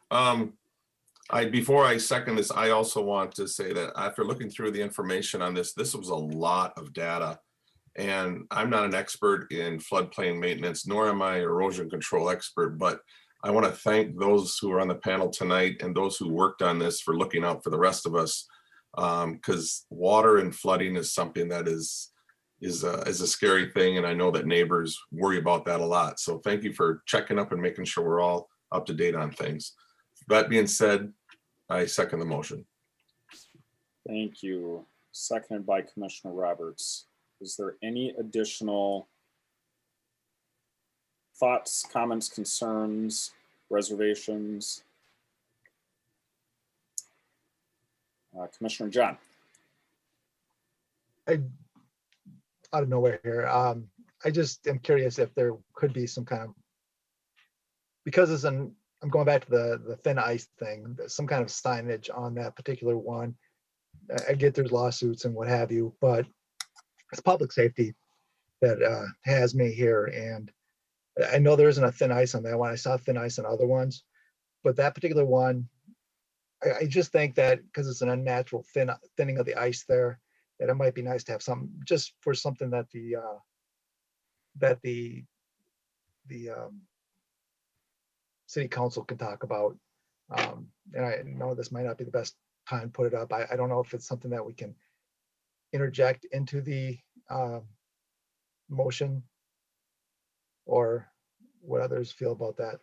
Before I second this, I also want to say that after looking through the information on this, this was a lot of data. And I'm not an expert in floodplain maintenance, nor am I an erosion control expert, but I want to thank those who are on the panel tonight and those who worked on this for looking out for the rest of us. Because water and flooding is something that is a scary thing. And I know that neighbors worry about that a lot. So thank you for checking up and making sure we're all up to date on things. That being said, I second the motion. Thank you. Seconded by Commissioner Roberts. Is there any additional thoughts, comments, concerns, reservations? Commissioner John. Out of nowhere here. I just am curious if there could be some kind of, because I'm going back to the thin ice thing, some kind of signage on that particular one. I get there's lawsuits and what have you, but it's public safety that has me here. And I know there isn't a thin ice on that one. I saw thin ice on other ones, but that particular one, I just think that because it's an unnatural thinning of the ice there, that it might be nice to have some, just for something that the city council can talk about. And I know this might not be the best time to put it up. I don't know if it's something that we can interject into the motion or what others feel about that.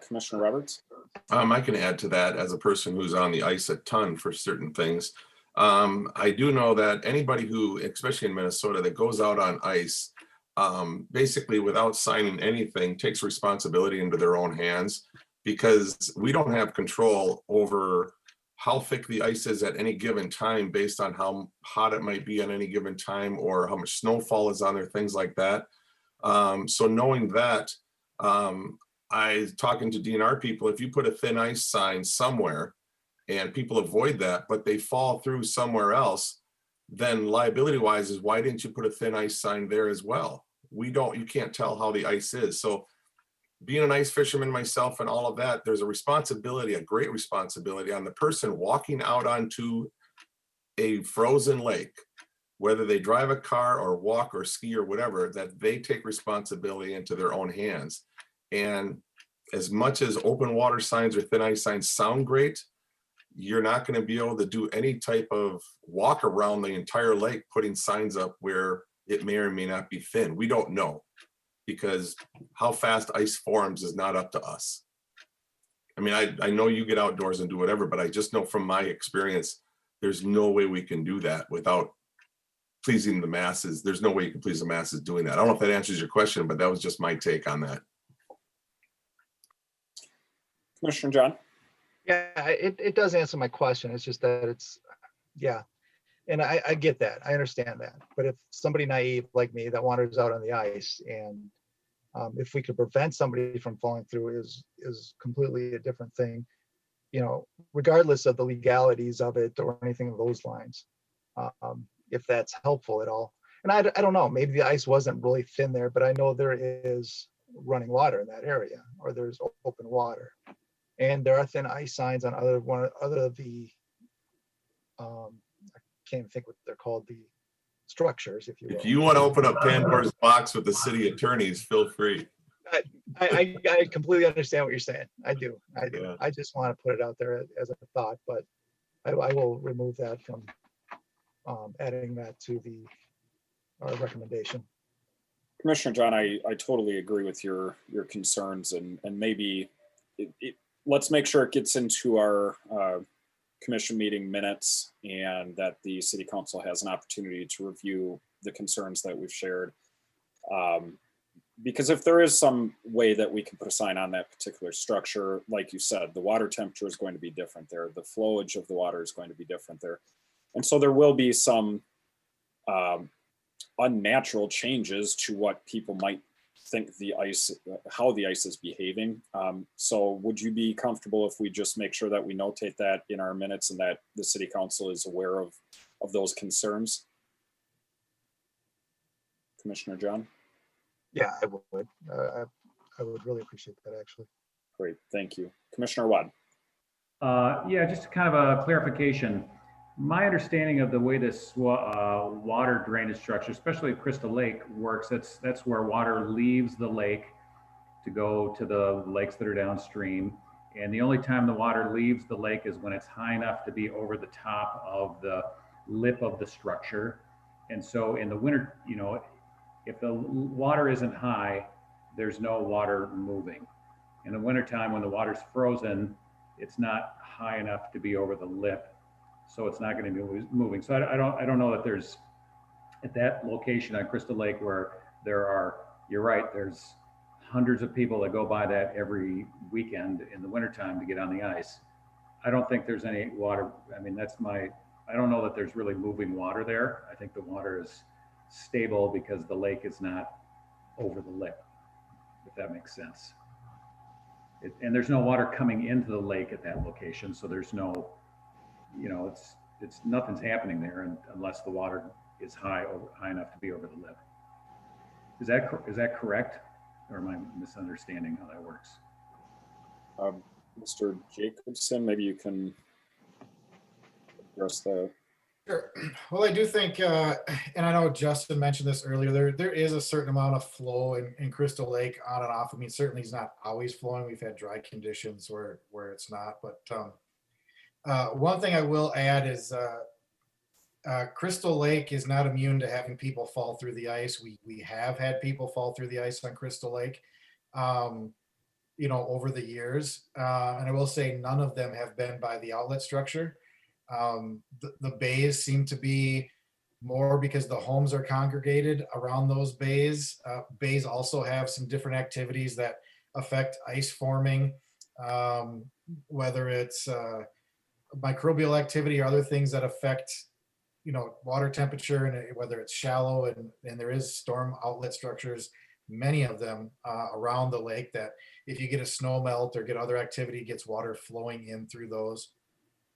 Commissioner Roberts. I can add to that as a person who's on the ice a ton for certain things. I do know that anybody who, especially in Minnesota, that goes out on ice, basically without signing anything, takes responsibility into their own hands, because we don't have control over how thick the ice is at any given time based on how hot it might be at any given time or how much snowfall is on there, things like that. So knowing that, talking to DNR people, if you put a thin ice sign somewhere and people avoid that, but they fall through somewhere else, then liability wise is, why didn't you put a thin ice sign there as well? You can't tell how the ice is. So being an ice fisherman myself and all of that, there's a responsibility, a great responsibility on the person walking out onto a frozen lake, whether they drive a car or walk or ski or whatever, that they take responsibility into their own hands. And as much as open water signs or thin ice signs sound great, you're not going to be able to do any type of walk around the entire lake putting signs up where it may or may not be thin. We don't know, because how fast ice forms is not up to us. I mean, I know you get outdoors and do whatever, but I just know from my experience, there's no way we can do that without pleasing the masses. There's no way you can please the masses doing that. I don't know if that answers your question, but that was just my take on that. Commissioner John. Yeah, it does answer my question. It's just that yeah. And I get that. I understand that. But if somebody naive like me that wanders out on the ice, and if we could prevent somebody from falling through is completely a different thing, regardless of the legalities of it or anything of those lines, if that's helpful at all. And I don't know, maybe the ice wasn't really thin there, but I know there is running water in that area, or there's open water. And there are thin ice signs on other of the, I can't think what they're called, the structures, if you will. If you want to open up Pandora's box with the city attorneys, feel free. I completely understand what you're saying. I do. Yeah. I just want to put it out there as a thought, but I will remove that from adding that to our recommendation. Commissioner John, I totally agree with your concerns, and maybe let's make sure it gets into our commission meeting minutes, and that the city council has an opportunity to review the concerns that we've shared. Because if there is some way that we can put a sign on that particular structure, like you said, the water temperature is going to be different there. The flowage of the water is going to be different there. And so there will be some unnatural changes to what people might think how the ice is behaving. So would you be comfortable if we just make sure that we notate that in our minutes and that the city council is aware of those concerns? Commissioner John? Yeah, I would. I would really appreciate that, actually. Great, thank you. Commissioner Wad? Yeah, just kind of a clarification. My understanding of the way this water drainage structure, especially at Crystal Lake, works, that's where water leaves the lake to go to the lakes that are downstream. And the only time the water leaves the lake is when it's high enough to be over the top of the lip of the structure. And so in the winter, you know, if the water isn't high, there's no water moving. In the wintertime, when the water's frozen, it's not high enough to be over the lip, so it's not going to be moving. So I don't know that there's, at that location on Crystal Lake, where there are, you're right, there's hundreds of people that go by that every weekend in the wintertime to get on the ice. I don't think there's any water. I mean, I don't know that there's really moving water there. I think the water is stable because the lake is not over the lip, if that makes sense. And there's no water coming into the lake at that location, so there's no, you know, it's nothing's happening there unless the water is high enough to be over the lip. Is that correct, or am I misunderstanding how that works? Mr. Jacobson, maybe you can address that. Sure. Well, I do think, and I know Justin mentioned this earlier, there is a certain amount of flow in Crystal Lake on and off. I mean, certainly it's not always flowing. We've had dry conditions where it's not. But one thing I will add is Crystal Lake is not immune to having people fall through the ice. We have had people fall through the ice on Crystal Lake, you know, over the years. And I will say none of them have been by the outlet structure. The bays seem to be more because the homes are congregated around those bays. Bays also have some different activities that affect ice forming, whether it's microbial activity or other things that affect, you know, water temperature, and whether it's shallow, and there is storm outlet structures, many of them around the lake, that if you get a snow melt or get other activity, gets water flowing in through those.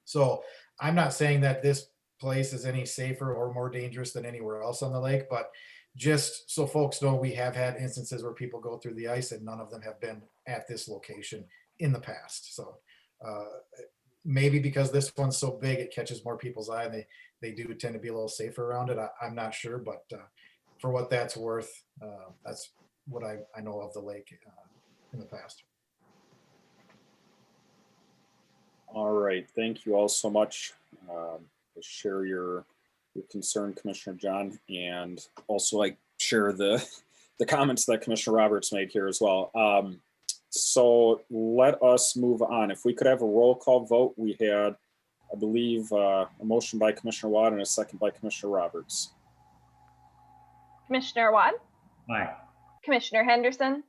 So I'm not saying that this place is any safer or more dangerous than anywhere else on the lake, but just so folks know, we have had instances where people go through the ice, and none of them have been at this location in the past. So maybe because this one's so big, it catches more people's eye, and they do tend to be a little safer around it. I'm not sure, but for what that's worth, that's what I know of the lake in the past. All right, thank you all so much. I share your concern, Commissioner John, and also I share the comments that Commissioner Roberts made here as well. So let us move on. If we could have a roll call vote. We had, I believe, a motion by Commissioner Wad and a second by Commissioner Roberts. Commissioner Wad? Aye. Commissioner Henderson?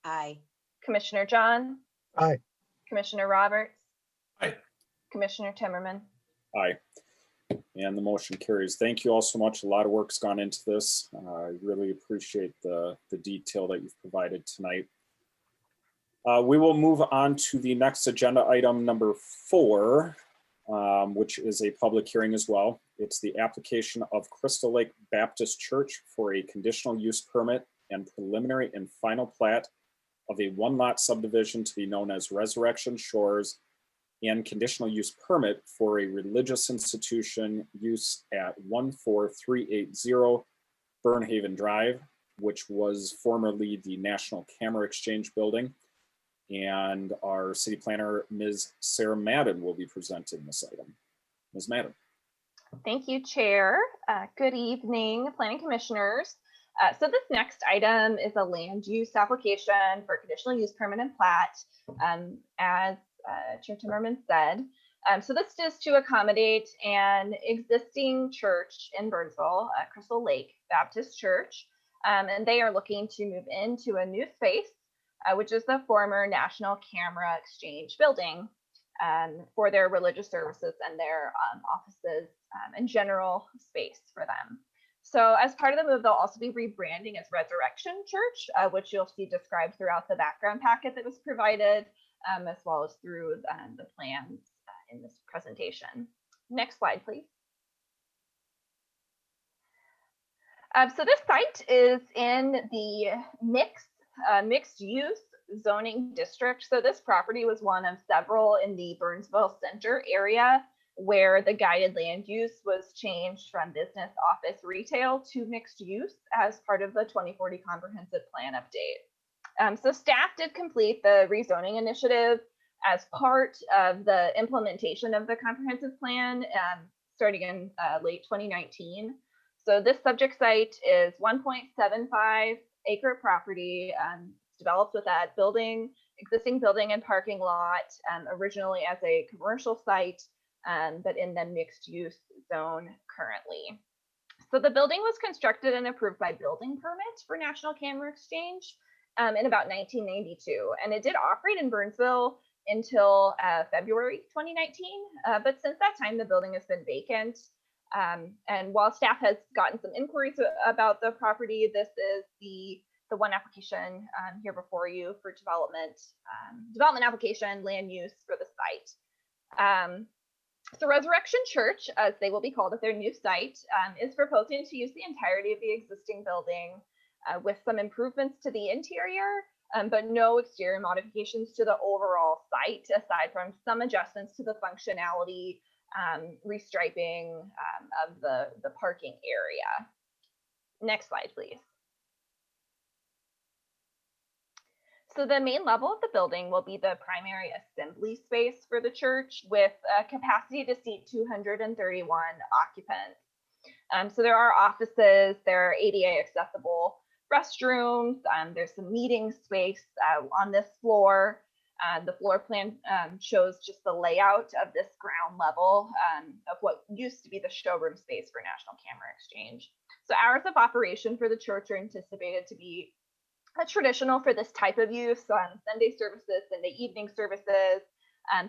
Aye. Commissioner John? Aye. Commissioner Roberts? Aye. Commissioner Timmerman? Aye. And the motion carries. Thank you all so much. A lot of work's gone into this. I really appreciate the detail that you've provided tonight. We will move on to the next agenda item, number 4, which is a public hearing as well. It's the application of Crystal Lake Baptist Church for a conditional use permit and preliminary and final plat of a 1-lot subdivision to be known as Resurrection Shores, and conditional use permit for a religious institution use at 14380 Burnhaven Drive, which was formerly the National Camera Exchange Building. And our city planner, Ms. Sarah Madden, will be presenting this item. Ms. Madden. Thank you, Chair. Good evening, Planning Commissioners. So this next item is a land use application for conditional use permit and plat, as Chair Timmerman said. So this is to accommodate an existing church in Burnsville, Crystal Lake Baptist Church, and they are looking to move into a new space, which is the former National Camera Exchange Building, for their religious services and their offices and general space for them. So as part of the move, they'll also be rebranding as Resurrection Church, which you'll see described throughout the background packet that was provided, as well as through the plans in this presentation. Next slide, please. So this site is in the mixed use zoning district. So this property was one of several in the Burnsville Center area where the guided land use was changed from business, office, retail to mixed use as part of the 2040 comprehensive plan update. So staff did complete the rezoning initiative as part of the implementation of the comprehensive plan starting in late 2019. So this subject site is 1.75 acre property developed with that existing building and parking lot originally as a commercial site, but in the mixed use zone currently. So the building was constructed and approved by building permit for National Camera Exchange in about 1992. And it did operate in Burnsville until February 2019. But since that time, the building has been vacant. And while staff has gotten some inquiries about the property, this is the one application here before you for development application, land use for the site. So Resurrection Church, as they will be called at their new site, is proposing to use the entirety of the existing building with some improvements to the interior, but no exterior modifications to the overall site, aside from some adjustments to the functionality, restriping of the parking area. Next slide, please. So the main level of the building will be the primary assembly space for the church with a capacity to seat 231 occupants. So there are offices, there are ADA accessible restrooms, there's some meeting space on this floor. The floor plan shows just the layout of this ground level of what used to be the showroom space for National Camera Exchange. So hours of operation for the church are anticipated to be traditional for this type of use on Sunday services, Sunday evening services,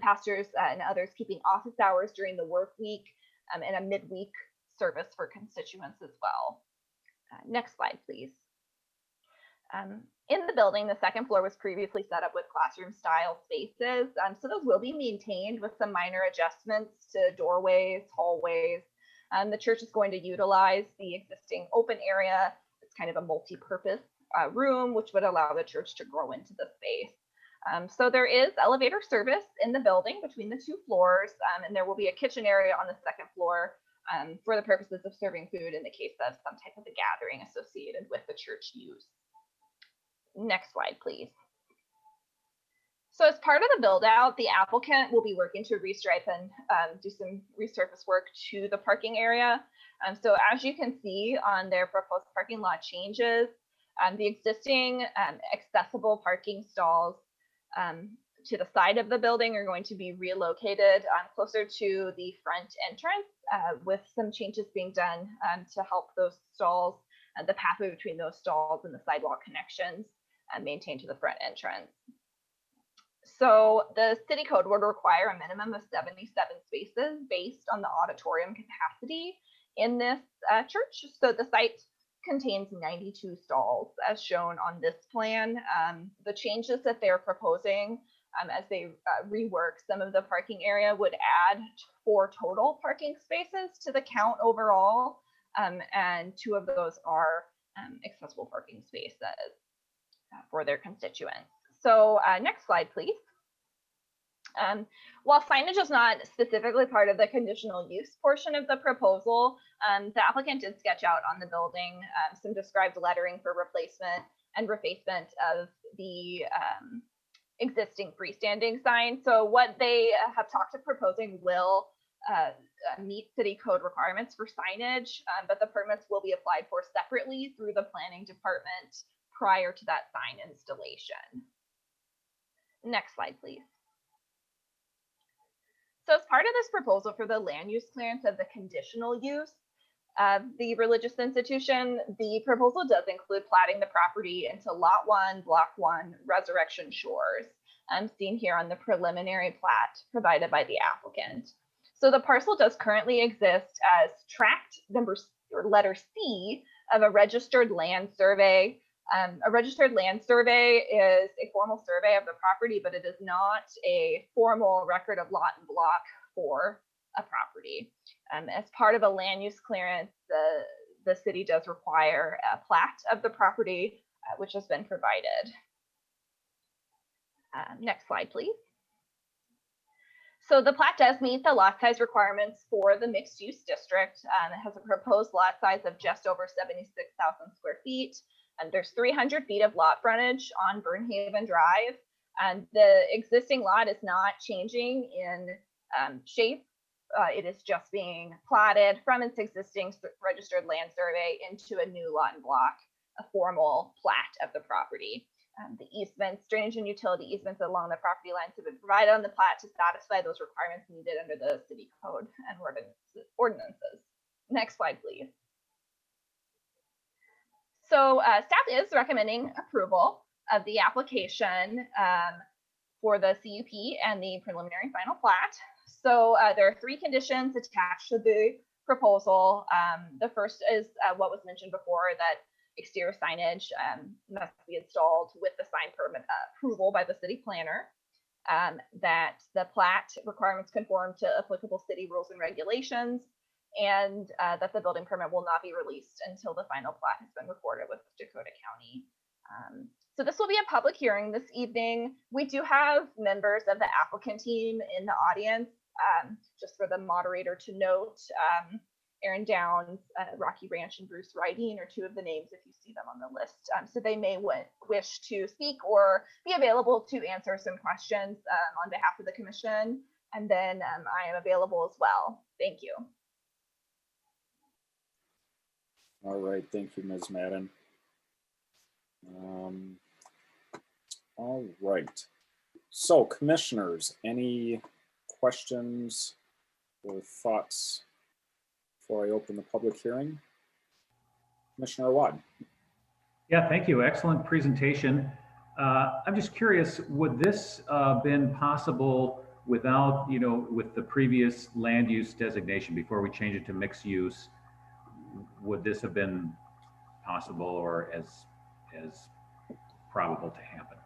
pastors and others keeping office hours during the work week, and a midweek service for constituents as well. Next slide, please. In the building, the second floor was previously set up with classroom style spaces. So those will be maintained with some minor adjustments to doorways, hallways. The church is going to utilize the existing open area. It's kind of a multi-purpose room, which would allow the church to grow into the space. So there is elevator service in the building between the two floors, and there will be a kitchen area on the second floor for the purposes of serving food in the case of some type of a gathering associated with the church use. Next slide, please. So as part of the build out, the applicant will be working to restripe and do some resurface work to the parking area. So as you can see on their proposed parking lot changes, the existing accessible parking stalls to the side of the building are going to be relocated closer to the front entrance with some changes being done to help those stalls, the pathway between those stalls and the sidewalk connections maintained to the front entrance. So the city code would require a minimum of 77 spaces based on the auditorium capacity in this church. So the site contains 92 stalls as shown on this plan. The changes that they're proposing as they rework some of the parking area would add 4 total parking spaces to the count overall, and 2 of those are accessible parking spaces for their constituents. So next slide, please. While signage is not specifically part of the conditional use portion of the proposal, the applicant did sketch out on the building some described lettering for replacement and refacement of the existing freestanding sign. So what they have talked of proposing will meet city code requirements for signage, but the permits will be applied for separately through the planning department prior to that sign installation. Next slide, please. So as part of this proposal for the land use clearance of the conditional use of the religious institution, the proposal does include platting the property into Lot 1, Block 1, Resurrection Shores, seen here on the preliminary plat provided by the applicant. So the parcel does currently exist as tract number or letter C of a registered land survey. A registered land survey is a formal survey of the property, but it is not a formal record of lot and block for a property. As part of a land use clearance, the city does require a plat of the property, which has been provided. Next slide, please. So the plat does meet the lot size requirements for the mixed use district. It has a proposed lot size of just over 76,000 square feet. And there's 300 feet of lot frontage on Burnhaven Drive. And the existing lot is not changing in shape. It is just being platted from its existing registered land survey into a new lot and block, a formal plat of the property. The easements, drainage and utility easements along the property lines have been provided on the plat to satisfy those requirements needed under the city code and ordinances. Next slide, please. So staff is recommending approval of the application for the CUP and the preliminary final plat. So there are 3 conditions attached to the proposal. The first is what was mentioned before, that exterior signage must be installed with the sign permit approval by the city planner, that the plat requirements conform to applicable city rules and regulations, and that the building permit will not be released until the final plat has been recorded with Dakota County. So this will be a public hearing this evening. We do have members of the applicant team in the audience. Just for the moderator to note, Aaron Downs, Rocky Branch, and Bruce Riding are 2 of the names if you see them on the list. So they may wish to speak or be available to answer some questions on behalf of the commission. And then I am available as well. Thank you. All right, thank you, Ms. Madden. All right. So, commissioners, any questions or thoughts before I open the public hearing? Commissioner Awad. Yeah, thank you. Excellent presentation. I'm just curious, would this been possible without, with the previous land use designation before we change it to mixed use? Would this have been possible or as probable to happen?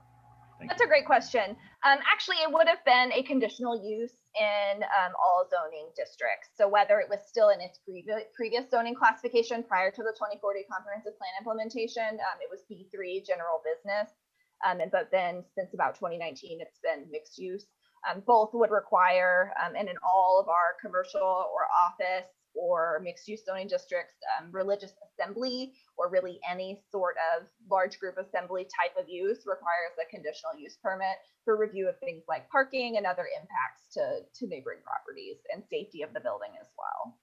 That's a great question. Actually, it would have been a conditional use in all zoning districts. So whether it was still in its previous zoning classification prior to the 2040 comprehensive plan implementation, it was B3 general business. But then since about 2019, it's been mixed use. Both would require, and in all of our commercial or office or mixed use zoning districts, religious assembly or really any sort of large group assembly type of use requires a conditional use permit for review of things like parking and other impacts to neighboring properties and safety of the building as well.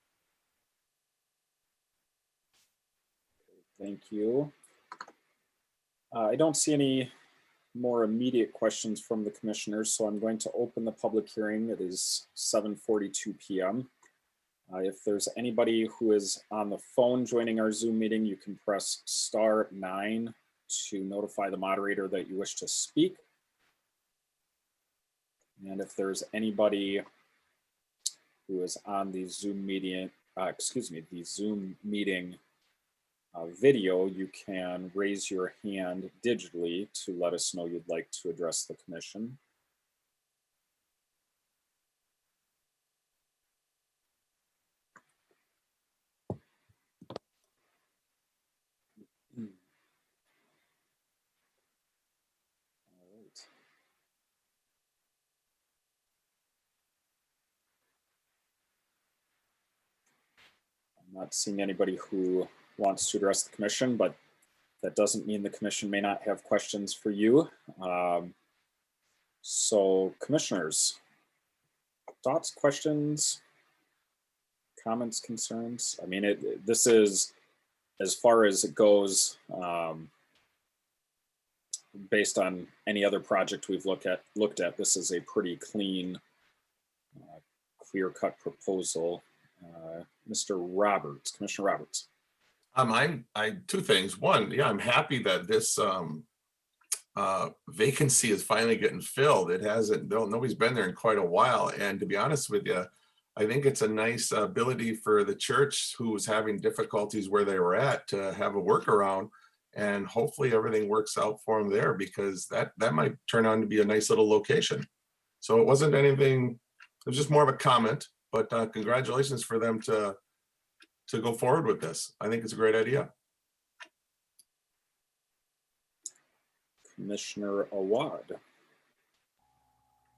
Thank you. I don't see any more immediate questions from the commissioners, so I'm going to open the public hearing. It is 7:42 p.m. If there's anybody who is on the phone joining our Zoom meeting, you can press *9 to notify the moderator that you wish to speak. And if there's anybody who is on the Zoom meeting, the Zoom meeting video, you can raise your hand digitally to let us know you'd like to address the commission. I'm not seeing anybody who wants to address the commission, but that doesn't mean the commission may not have questions for you. So commissioners, thoughts, questions, comments, concerns? I mean, this is, as far as it goes, based on any other project we've looked at, this is a pretty clean, clear-cut proposal. Mr. Roberts, Commissioner Roberts. Two things. One, yeah, I'm happy that this vacancy is finally getting filled. It hasn't, nobody's been there in quite a while. And to be honest with you, I think it's a nice ability for the church who was having difficulties where they were at to have a workaround, and hopefully everything works out for them there, because that might turn out to be a nice little location. So it wasn't anything, it was just more of a comment, but congratulations for them to to go forward with this. I think it's a great idea. Commissioner Awad.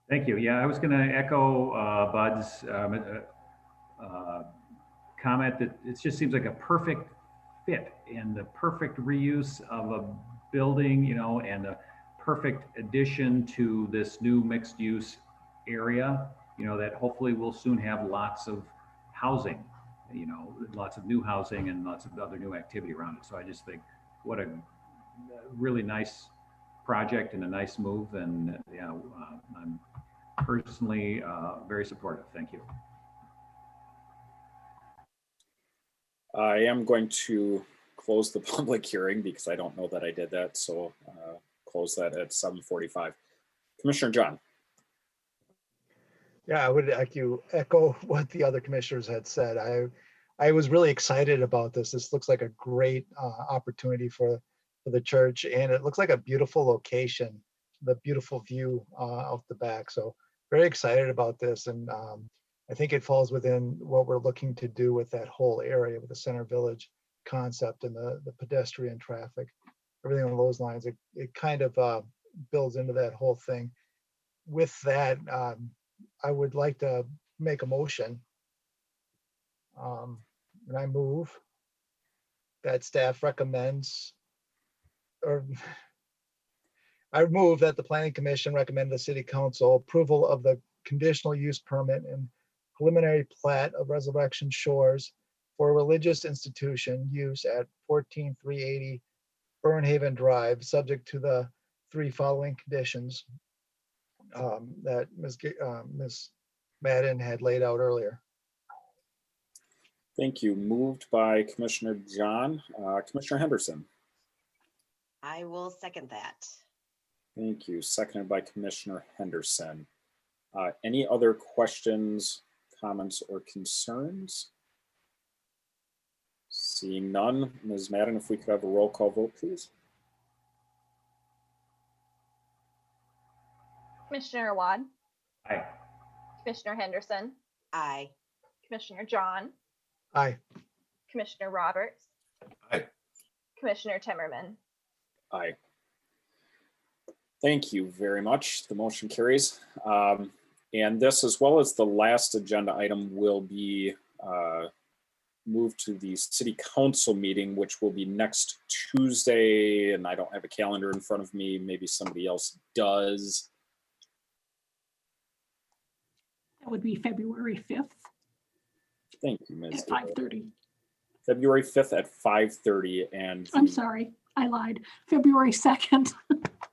Thank you. Yeah, I was going to echo Bud's comment that it just seems like a perfect fit and the perfect reuse of a building, you know, and a perfect addition to this new mixed use area, you know, that hopefully will soon have lots of housing, you know, lots of new housing and lots of other new activity around it. So I just think what a really nice project and a nice move. And yeah, I'm personally very supportive. Thank you. I am going to close the public hearing because I don't know that I did that. So close that at 7:45. Commissioner John. Yeah, I would echo what the other commissioners had said. I was really excited about this. This looks like a great opportunity for the church, and it looks like a beautiful location, the beautiful view out the back. So very excited about this, and I think it falls within what we're looking to do with that whole area, with the Center Village concept and the pedestrian traffic, everything along those lines. It kind of builds into that whole thing. With that, I would like to make a motion, and I move that staff recommends, or I move that the Planning Commission recommend the City Council approval of the conditional use permit and preliminary plat of Resurrection Shores for a religious institution use at 14380 Burnhaven Drive, subject to the three following conditions that Ms. Madden had laid out earlier. Thank you. Moved by Commissioner John. Commissioner Henderson. I will second that. Thank you. Seconded by Commissioner Henderson. Any other questions, comments, or concerns? Seeing none, Ms. Madden, if we could have a roll call vote, please. Commissioner Awad, Aye. Commissioner Henderson, Aye. Commissioner John, Aye. Commissioner Roberts, Aye. Commissioner Timmerman. Aye. Thank you very much. The motion carries. And this, as well as the last agenda item, will be moved to the City Council meeting, which will be next Tuesday. And I don't have a calendar in front of me. Maybe somebody else does. That would be February 5th Thank you, Ms. at 5:30. February 5th at 5:30. And I'm sorry, I lied. February 2nd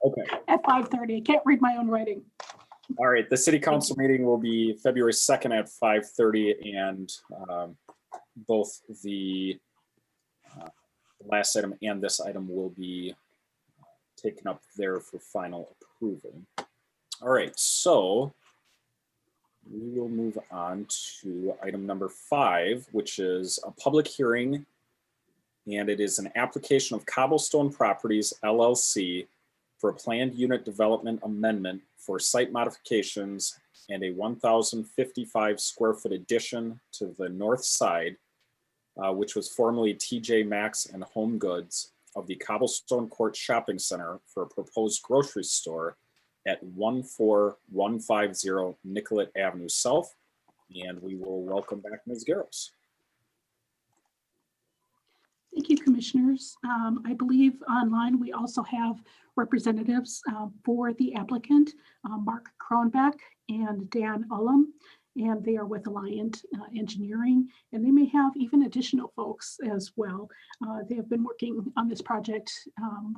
okay. at 5:30. I can't read my own writing. All right, the City Council meeting will be February 2nd at 5:30, and both the last item and this item will be taken up there for final approval. All right, so we will move on to item number 5, which is a public hearing, and it is an application of Cobblestone Properties LLC for a planned unit development amendment for site modifications and a 1,055 square foot addition to the north side, which was formerly TJ Maxx and Home Goods of the Cobblestone Court Shopping Center for a proposed grocery store at 14150 Nicollet Avenue South. And we will welcome back Ms. Garros. Thank you, commissioners. I believe online we also have representatives for the applicant, Mark Kronbeck and Dan Ullum, and they are with Alliant Engineering, and they may have even additional folks as well. They have been working on this project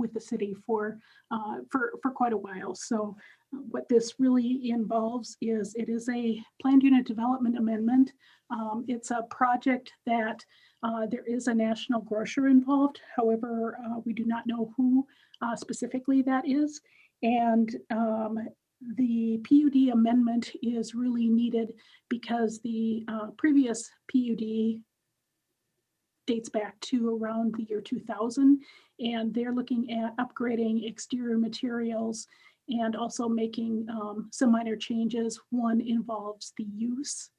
with the city for quite a while. So what this really involves is it is a planned unit development amendment. It's a project that there is a national grocer involved. However, we do not know who specifically that is. And the PUD amendment is really needed because the previous PUD dates back to around the year 2000, and they're looking at upgrading exterior materials and also making some minor changes. One involves the use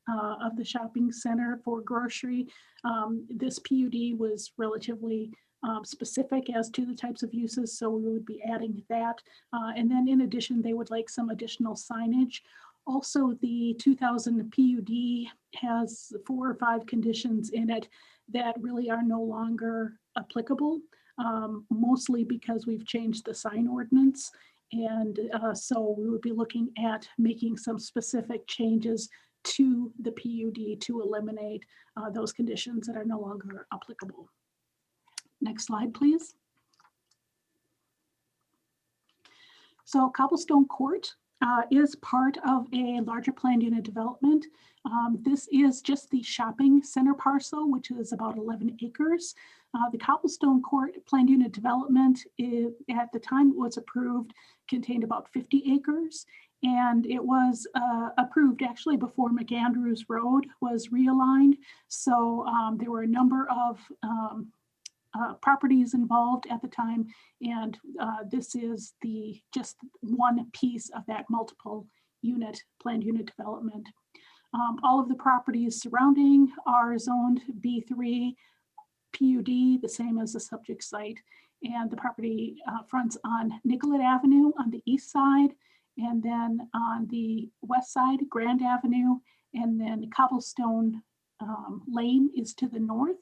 of the shopping center for grocery. This PUD was relatively specific as to the types of uses, so we would be adding that. And then in addition, they would like some additional signage. Also, the 2000 PUD has 4 or 5 conditions in it that really are no longer applicable, mostly because we've changed the sign ordinance. And so we would be looking at making some specific changes to the PUD to eliminate those conditions that are no longer applicable. Next slide, please. So Cobblestone Court is part of a larger planned unit development. This is just the shopping center parcel, which is about 11 acres. The Cobblestone Court planned unit development at the time it was approved contained about 50 acres. And it was approved actually before McAndrews Road was realigned. So there were a number of properties involved at the time, and this is just one piece of that multiple unit planned unit development. All of the properties surrounding are zoned B3 PUD, the same as the subject site, and the property fronts on Nicollet Avenue on the east side, and then on the west side, Grand Avenue, and then Cobblestone Lane is to the north.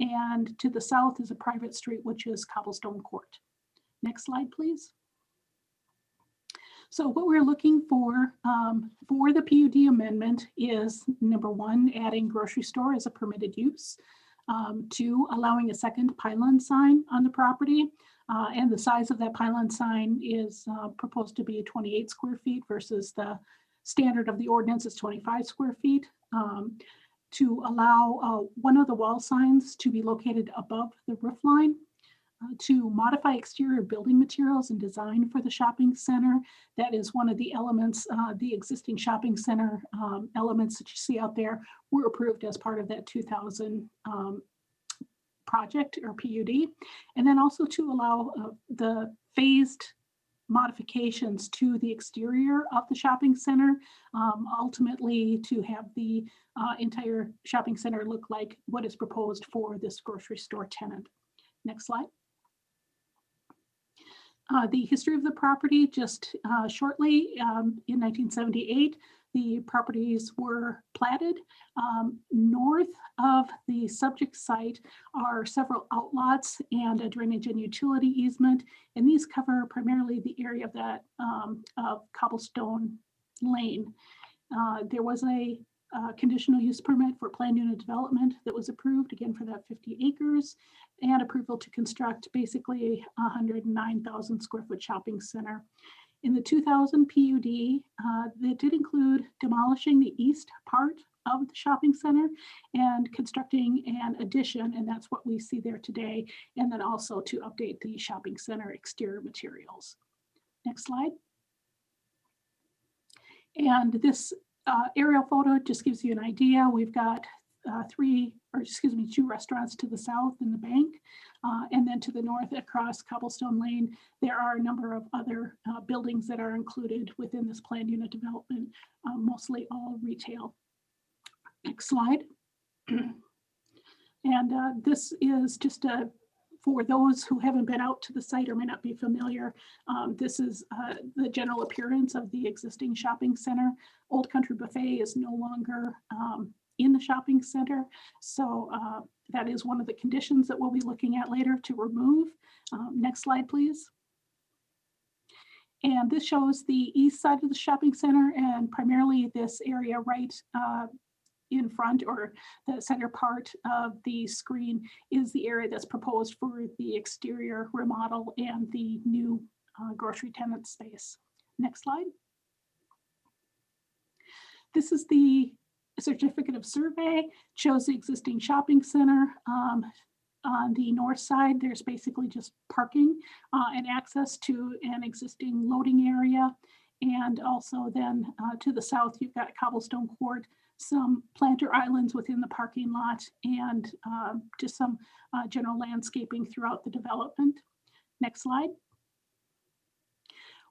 And to the south is a private street, which is Cobblestone Court. Next slide, please. So what we're looking for the PUD amendment is, number 1, adding grocery store as a permitted use. 2, allowing a second pylon sign on the property. And the size of that pylon sign is proposed to be 28 square feet versus the standard of the ordinance is 25 square feet. To allow one of the wall signs to be located above the roof line, to modify exterior building materials and design for the shopping center. That is one of the elements, the existing shopping center elements that you see out there were approved as part of that 2000 project or PUD. And then also to allow the phased modifications to the exterior of the shopping center, ultimately to have the entire shopping center look like what is proposed for this grocery store tenant. Next slide. The history of the property, just shortly, in 1978, the properties were platted. North of the subject site are several outlots and a drainage and utility easement, and these cover primarily the area of that of Cobblestone Lane. There was a conditional use permit for planned unit development that was approved, again for that 50 acres, and approval to construct basically a 109,000 square foot shopping center. In the 2000 PUD, that did include demolishing the east part of the shopping center and constructing an addition, and that's what we see there today, and then also to update the shopping center exterior materials. Next slide. And this aerial photo just gives you an idea. We've got 2 restaurants to the south in the bank, and then to the north across Cobblestone Lane, there are a number of other buildings that are included within this planned unit development, mostly all retail. Next slide. And this is just for those who haven't been out to the site or may not be familiar, this is the general appearance of the existing shopping center. Old Country Buffet is no longer in the shopping center. So that is one of the conditions that we'll be looking at later to remove. Next slide, please. And this shows the east side of the shopping center, and primarily this area right in front, or the center part of the screen, is the area that's proposed for the exterior remodel and the new grocery tenant space. Next slide. This is the certificate of survey, shows the existing shopping center. On the north side, there's basically just parking and access to an existing loading area. And also then to the south, you've got Cobblestone Court, some planter islands within the parking lot, and just some general landscaping throughout the development. Next slide.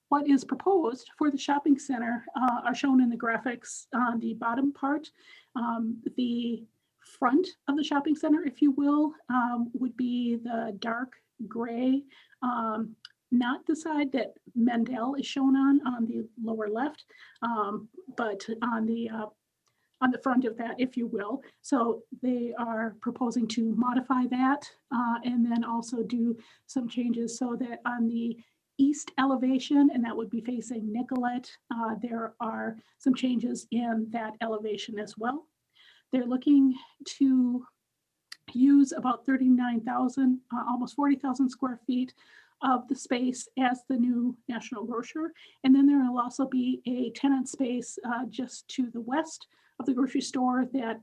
what is proposed for the shopping center are shown in the graphics on the bottom part. The front of the shopping center, if you will, would be the dark gray, not the side that Mendel is shown on the lower left, but on the front of that, if you will. So they are proposing to modify that and then also do some changes so that on the east elevation, and that would be facing Nicollet, there are some changes in that elevation as well. They're looking to use about 39,000, almost 40,000 square feet of the space as the new National Grocer. And then there will also be a tenant space just to the west of the grocery store that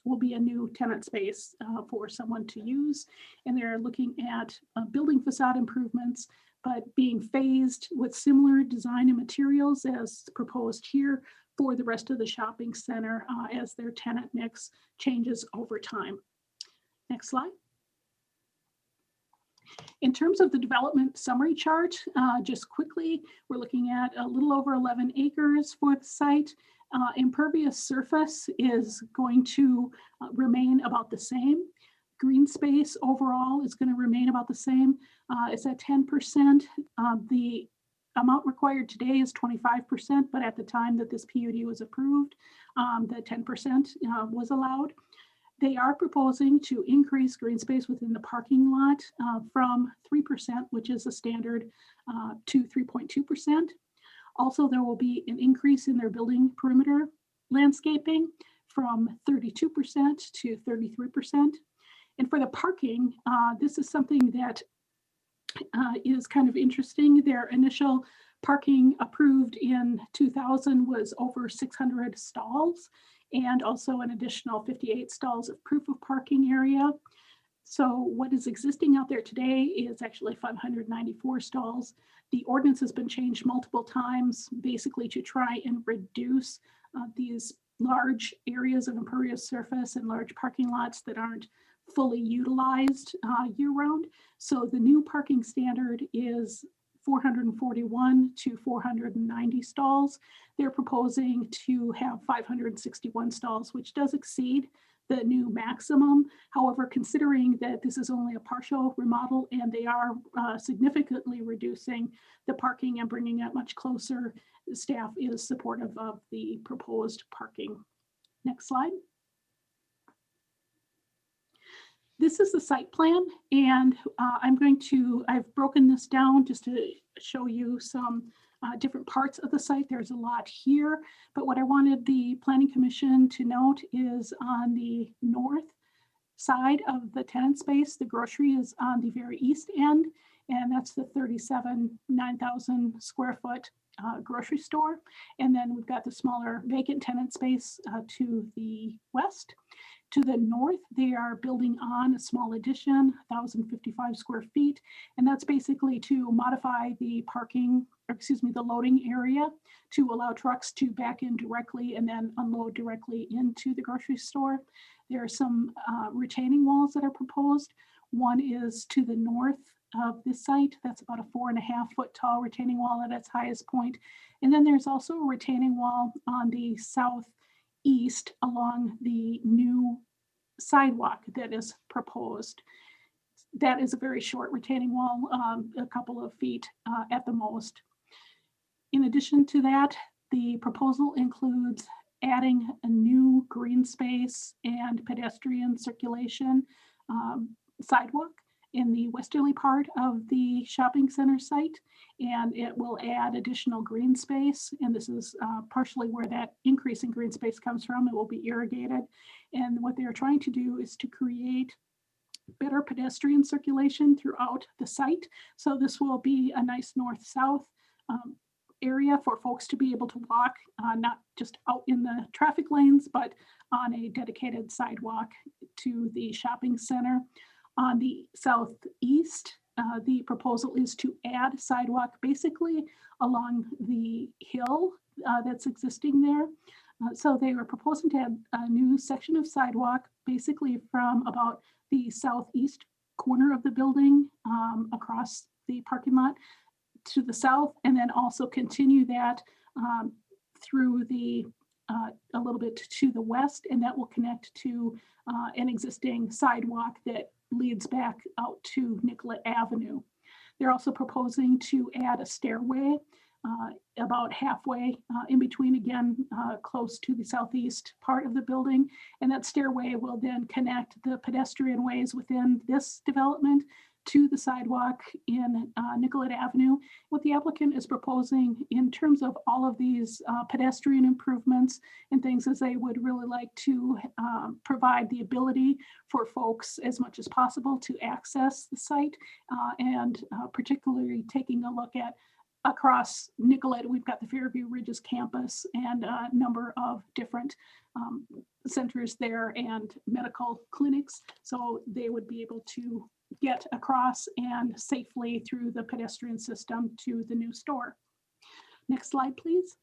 will be a new tenant space for someone to use. And they're looking at building facade improvements, but being phased with similar design and materials as proposed here for the rest of the shopping center as their tenant mix changes over time. Next slide. In terms of the development summary chart, just quickly, we're looking at a little over 11 acres for the site. Impervious surface is going to remain about the same. Green space overall is going to remain about the same. It's at 10%. The amount required today is 25%, but at the time that this PUD was approved, the 10% was allowed. They are proposing to increase green space within the parking lot from 3%, which is a standard, to 3.2%. Also, there will be an increase in their building perimeter landscaping from 32% to 33%. And for the parking, this is something that is kind of interesting. Their initial parking approved in 2000 was over 600 stalls and also an additional 58 stalls of proof of parking area. So what is existing out there today is actually 594 stalls. The ordinance has been changed multiple times, basically to try and reduce these large areas of impervious surface and large parking lots that aren't fully utilized year-round. So the new parking standard is 441 to 490 stalls. They're proposing to have 561 stalls, which does exceed the new maximum. However, considering that this is only a partial remodel and they are significantly reducing the parking and bringing it much closer, staff is supportive of the proposed parking. Next slide. This is the site plan, and I've broken this down just to show you some different parts of the site. There's a lot here, but what I wanted the Planning Commission to note is on the north side of the tenant space, the grocery is on the very east end, and that's the 9,000 square foot grocery store. And then we've got the smaller vacant tenant space to the west. To the north, they are building on a small addition, 1,055 square feet. And that's basically to modify the the loading area to allow trucks to back in directly and then unload directly into the grocery store. There are some retaining walls that are proposed. One is to the north of this site. That's about a 4.5 foot tall retaining wall at its highest point. And then there's also a retaining wall on the southeast along the new sidewalk that is proposed. That is a very short retaining wall, a couple of feet at the most. In addition to that, the proposal includes adding a new green space and pedestrian circulation sidewalk in the westerly part of the shopping center site, and it will add additional green space. And this is partially where that increase in green space comes from. It will be irrigated. And what they are trying to do is to create better pedestrian circulation throughout the site. So this will be a nice north-south area for folks to be able to walk, not just out in the traffic lanes, but on a dedicated sidewalk to the shopping center. On the southeast, the proposal is to add sidewalk basically along the hill that's existing there. So they were proposing to add a new section of sidewalk basically from about the southeast corner of the building across the parking lot to the south, and then also continue that through the a little bit to the west, and that will connect to an existing sidewalk that leads back out to Nicollet Avenue. They're also proposing to add a stairway about halfway in between, again, close to the southeast part of the building. And that stairway will then connect the pedestrian ways within this development to the sidewalk in Nicollet Avenue. What the applicant is proposing in terms of all of these pedestrian improvements and things is they would really like to provide the ability for folks as much as possible to access the site, and particularly taking a look at across Nicollet, we've got the Fairview Ridges campus and a number of different centers there and medical clinics. So they would be able to get across and safely through the pedestrian system to the new store. Next slide, please.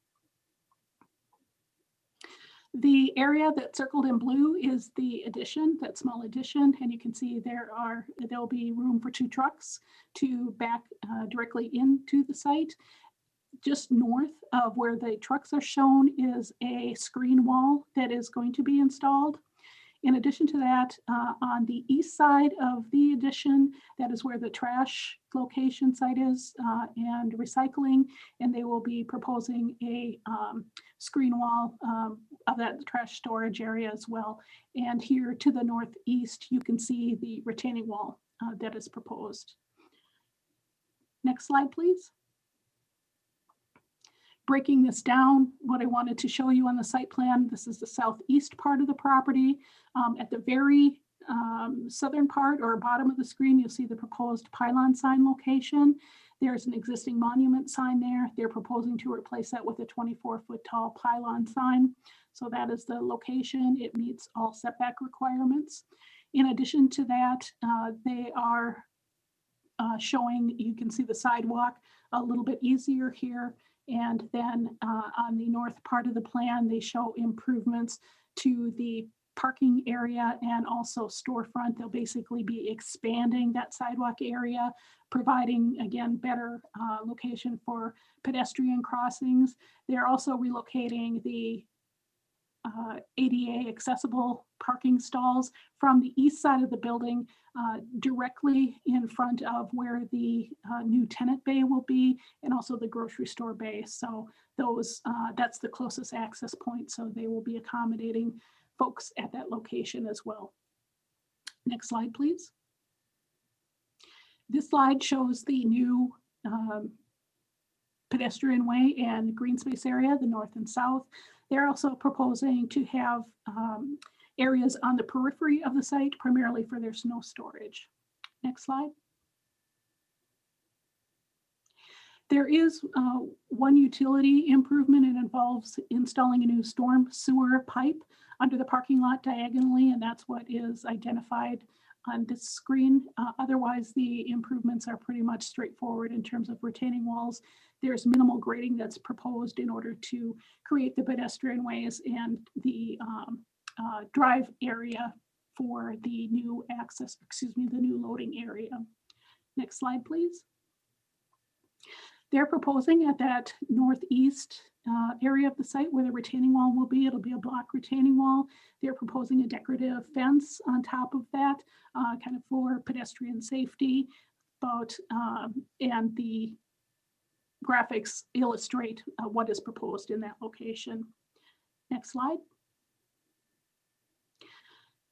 The area that's circled in blue is the addition, that small addition, and you can see there'll be room for 2 trucks to back directly into the site. Just north of where the trucks are shown is a screen wall that is going to be installed. In addition to that, on the east side of the addition, that is where the trash location site is and recycling, and they will be proposing a screen wall of that trash storage area as well. And here to the northeast, you can see the retaining wall that is proposed. Next slide, please. Breaking this down, what I wanted to show you on the site plan, this is the southeast part of the property. At the very southern part or bottom of the screen, you'll see the proposed pylon sign location. There's an existing monument sign there. They're proposing to replace that with a 24-foot tall pylon sign. So that is the location. It meets all setback requirements. In addition to that, they are showing, you can see the sidewalk a little bit easier here. And then on the north part of the plan, they show improvements to the parking area and also storefront. They'll basically be expanding that sidewalk area, providing, again, better location for pedestrian crossings. They're also relocating the ADA accessible parking stalls from the east side of the building directly in front of where the new tenant bay will be, and also the grocery store bay. So those that's the closest access point. So they will be accommodating folks at that location as well. Next slide, please. This slide shows the new pedestrian way and green space area, the north and south. They're also proposing to have areas on the periphery of the site, primarily for their snow storage. Next slide. There is one utility improvement. It involves installing a new storm sewer pipe under the parking lot diagonally, and that's what is identified on this screen. Otherwise, the improvements are pretty much straightforward in terms of retaining walls. There's minimal grading that's proposed in order to create the pedestrian ways and the drive area for the new access, the new loading area. Next slide, please. They're proposing at that northeast area of the site where the retaining wall will be, it'll be a block retaining wall. They're proposing a decorative fence on top of that, kind of for pedestrian safety, and the graphics illustrate what is proposed in that location. Next slide.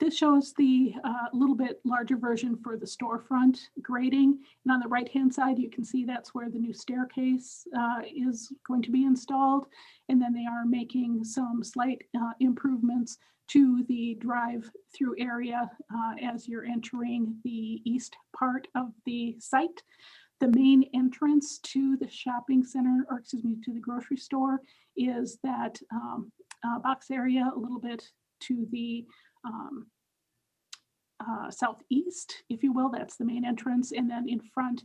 This shows the little bit larger version for the storefront grading. And on the right-hand side, you can see that's where the new staircase is going to be installed. And then they are making some slight improvements to the drive-through area as you're entering the east part of the site. The main entrance to the shopping center, or to the grocery store, is that box area a little bit to the southeast, if you will. That's the main entrance. And then in front,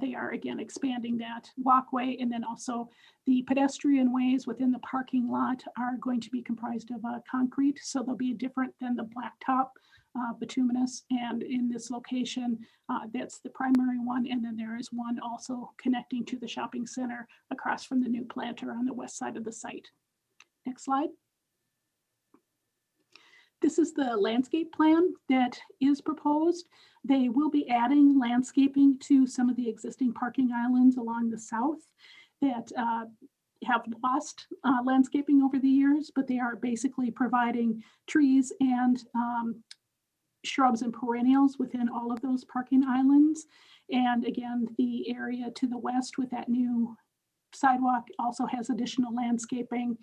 they are again expanding that walkway. And then also the pedestrian ways within the parking lot are going to be comprised of concrete. So they'll be different than the blacktop bituminous. And in this location, that's the primary one. And then there is one also connecting to the shopping center across from the new planter on the west side of the site. Next slide. This is the landscape plan that is proposed. They will be adding landscaping to some of the existing parking islands along the south that have lost landscaping over the years, but they are basically providing trees and shrubs and perennials within all of those parking islands. And again, the area to the west with that new sidewalk also has additional landscaping.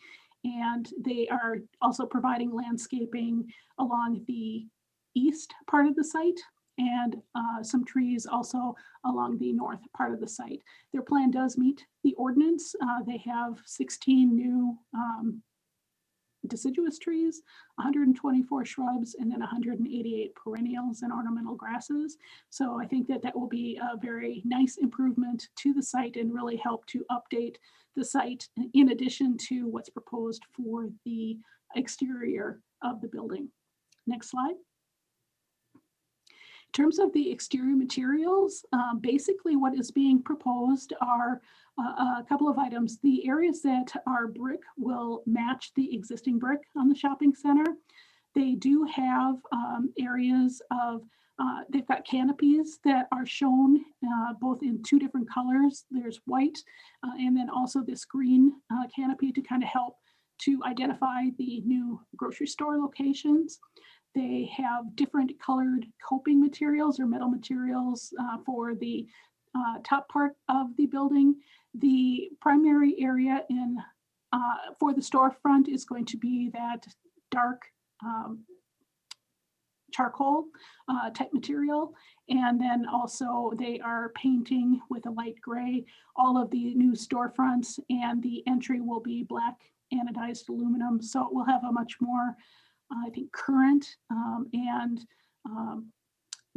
And they are also providing landscaping along the east part of the site and some trees also along the north part of the site. Their plan does meet the ordinance. They have 16 new deciduous trees, 124 shrubs, and then 188 perennials and ornamental grasses. So I think that that will be a very nice improvement to the site and really help to update the site in addition to what's proposed for the exterior of the building. Next slide. In terms of the exterior materials, basically what is being proposed are a couple of items. The areas that are brick will match the existing brick on the shopping center. They do have areas of, they've got canopies that are shown both in two different colors. There's white and then also this green canopy to kind of help to identify the new grocery store locations. They have different colored coping materials or metal materials for the top part of the building. The primary area in for the storefront is going to be that dark charcoal type material. And then also they are painting with a light gray all of the new storefronts, and the entry will be black anodized aluminum. So it will have a much more I think current and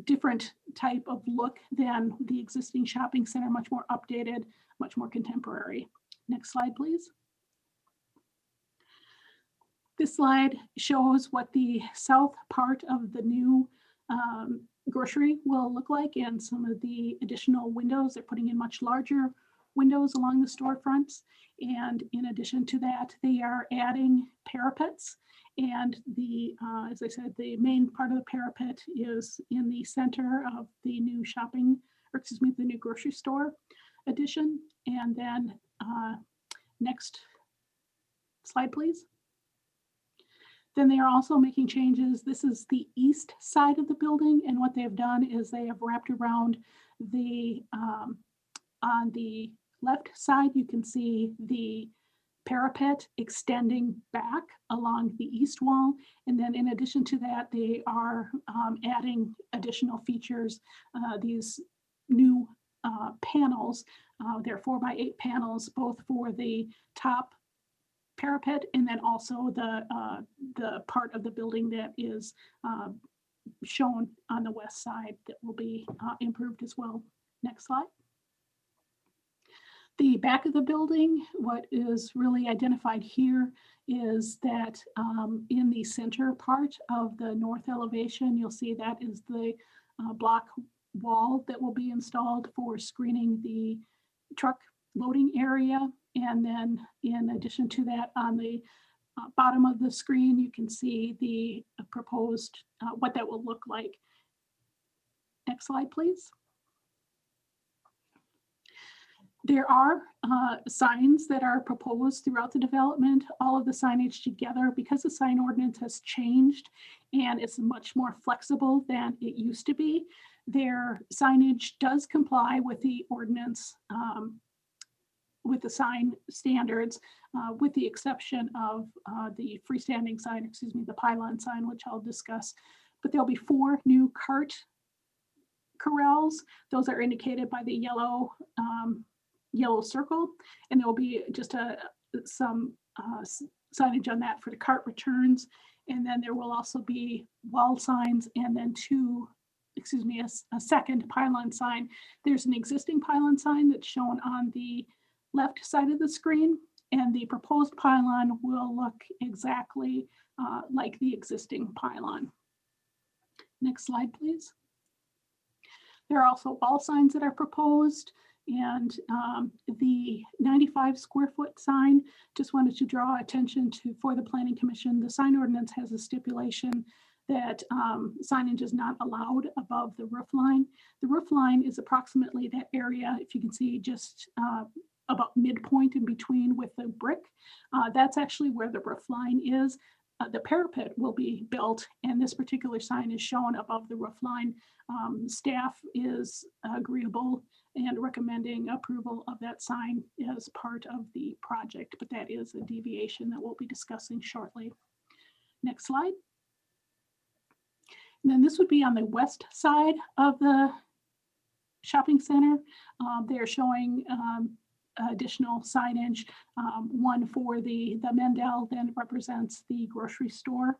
different type of look than the existing shopping center, much more updated, much more contemporary. Next slide, please. This slide shows what the south part of the new grocery will look like and some of the additional windows. They're putting in much larger windows along the storefronts. And in addition to that, they are adding parapets. And the, as I said, the main part of the parapet is in the center of the new shopping, or excuse me, the new grocery store addition. And then next slide, please. Then they are also making changes. This is the east side of the building. And what they have done is they have wrapped around the, on the left side, you can see the parapet extending back along the east wall. And then in addition to that, they are adding additional features, these new panels. They're 4x8 panels, both for the top parapet and then also the part of the building that is shown on the west side that will be improved as well. Next slide. The back of the building, what is really identified here is that in the center part of the north elevation, you'll see that is the block wall that will be installed for screening the truck loading area. And then in addition to that, on the bottom of the screen, you can see the proposed, what that will look like. Next slide, please. There are signs that are proposed throughout the development, all of the signage together, because the sign ordinance has changed and it's much more flexible than it used to be. Their signage does comply with the ordinance, with the sign standards, with the exception of the freestanding sign, excuse me, the pylon sign, which I'll discuss. But there'll be 4 new cart corrals. Those are indicated by the yellow yellow circle, and there will be just some signage on that for the cart returns. And then there will also be wall signs and then a second pylon sign. There's an existing pylon sign that's shown on the left side of the screen, and the proposed pylon will look exactly like the existing pylon. Next slide, please. There are also wall signs that are proposed, and the 95 square foot sign, just wanted to draw attention to for the Planning Commission. The sign ordinance has a stipulation that signage is not allowed above the roof line. The roof line is approximately that area, if you can see, just about midpoint in between with the brick. That's actually where the roof line is. The parapet will be built, and this particular sign is shown above the roof line. Staff is agreeable and recommending approval of that sign as part of the project, but that is a deviation that we'll be discussing shortly. Next slide. And then this would be on the west side of the shopping center. They're showing additional signage. One for the Mendel then represents the grocery store.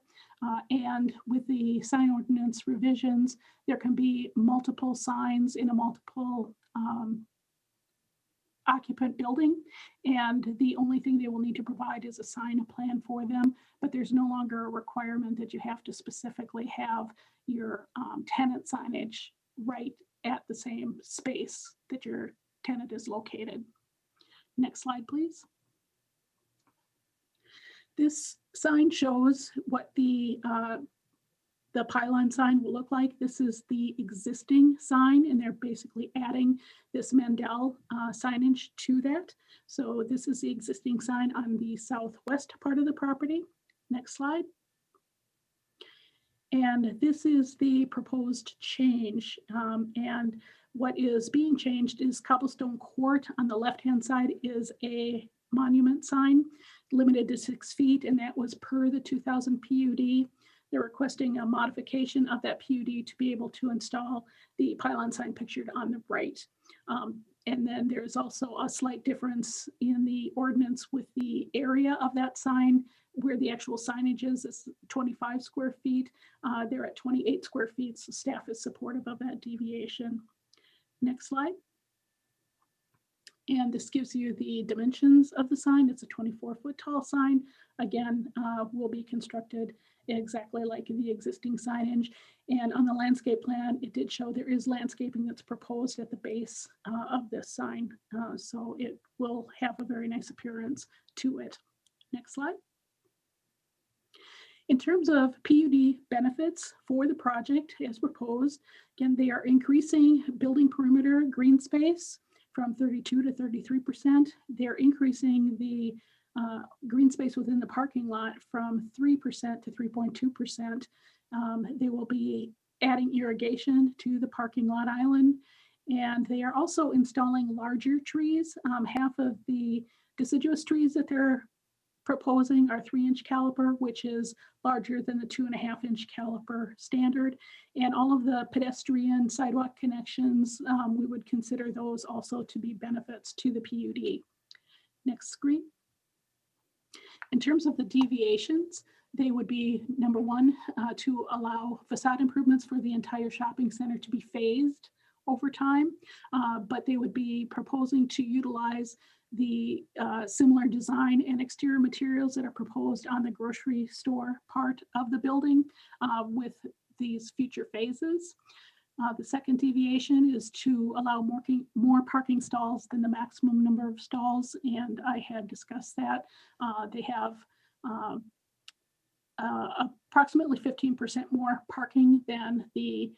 And with the sign ordinance revisions, there can be multiple signs in a multiple occupant building. And the only thing they will need to provide is a sign plan for them, but there's no longer a requirement that you have to specifically have your tenant signage right at the same space that your tenant is located. Next slide, please. This sign shows what the pylon sign will look like. This is the existing sign, and they're basically adding this Mendel signage to that. So this is the existing sign on the southwest part of the property. Next slide. And this is the proposed change. And what is being changed is Cobblestone Court on the left-hand side is a monument sign limited to 6 feet, and that was per the 2000 PUD. They're requesting a modification of that PUD to be able to install the pylon sign pictured on the right. And then there's also a slight difference in the ordinance with the area of that sign, where the actual signage is 25 square feet. They're at 28 square feet, so staff is supportive of that deviation. Next slide. And this gives you the dimensions of the sign. It's a 24-foot tall sign. Again, will be constructed exactly like the existing signage. And on the landscape plan, it did show there is landscaping that's proposed at the base of this sign. So it will have a very nice appearance to it. Next slide. In terms of PUD benefits for the project as proposed, again, they are increasing building perimeter green space from 32 to 33%. They're increasing the green space within the parking lot from 3% to 3.2%. They will be adding irrigation to the parking lot island, and they are also installing larger trees. Half of the deciduous trees that they're proposing are 3-inch caliper, which is larger than the 2.5-inch caliper standard. And all of the pedestrian sidewalk connections, we would consider those also to be benefits to the PUD. Next screen. In terms of the deviations, they would be number one, to allow facade improvements for the entire shopping center to be phased over time, but they would be proposing to utilize the similar design and exterior materials that are proposed on the grocery store part of the building with these future phases. The second deviation is to allow more parking stalls than the maximum number of stalls, and I had discussed that. They have approximately 15% more parking than the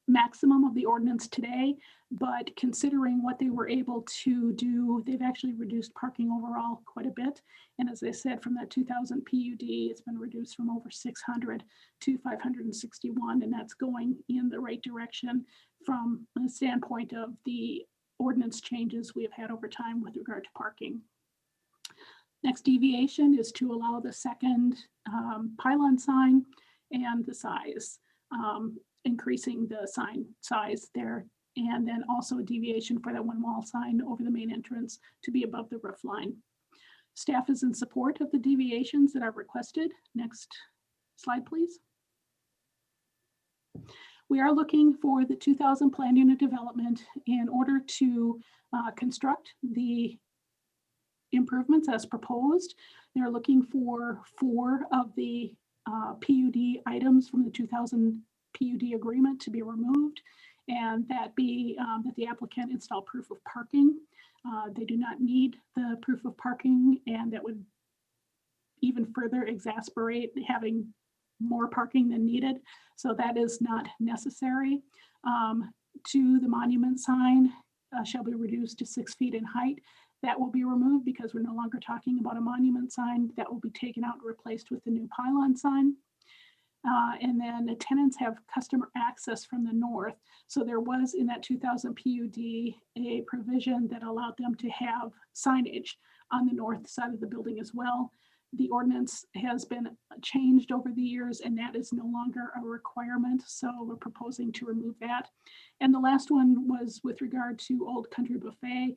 maximum of the ordinance today, but considering what they were able to do, they've actually reduced parking overall quite a bit. And as I said, from that 2000 PUD, it's been reduced from over 600 to 561, and that's going in the right direction from the standpoint of the ordinance changes we have had over time with regard to parking. Next deviation is to allow the second pylon sign and the size, increasing the sign size there, and then also a deviation for that one wall sign over the main entrance to be above the roof line. Staff is in support of the deviations that are requested. Next slide, please. We are looking for the 2000 planned unit development in order to construct the improvements as proposed. They're looking for 4 of the PUD items from the 2000 PUD agreement to be removed, and that be that the applicant install proof of parking. They do not need the proof of parking, and that would even further exacerbate having more parking than needed. So that is not necessary. To the monument sign shall be reduced to 6 feet in height. That will be removed because we're no longer talking about a monument sign. That will be taken out and replaced with the new pylon sign. And then the tenants have customer access from the north. So there was in that 2000 PUD a provision that allowed them to have signage on the north side of the building as well. The ordinance has been changed over the years, and that is no longer a requirement. So we're proposing to remove that. And the last one was with regard to Old Country Buffet,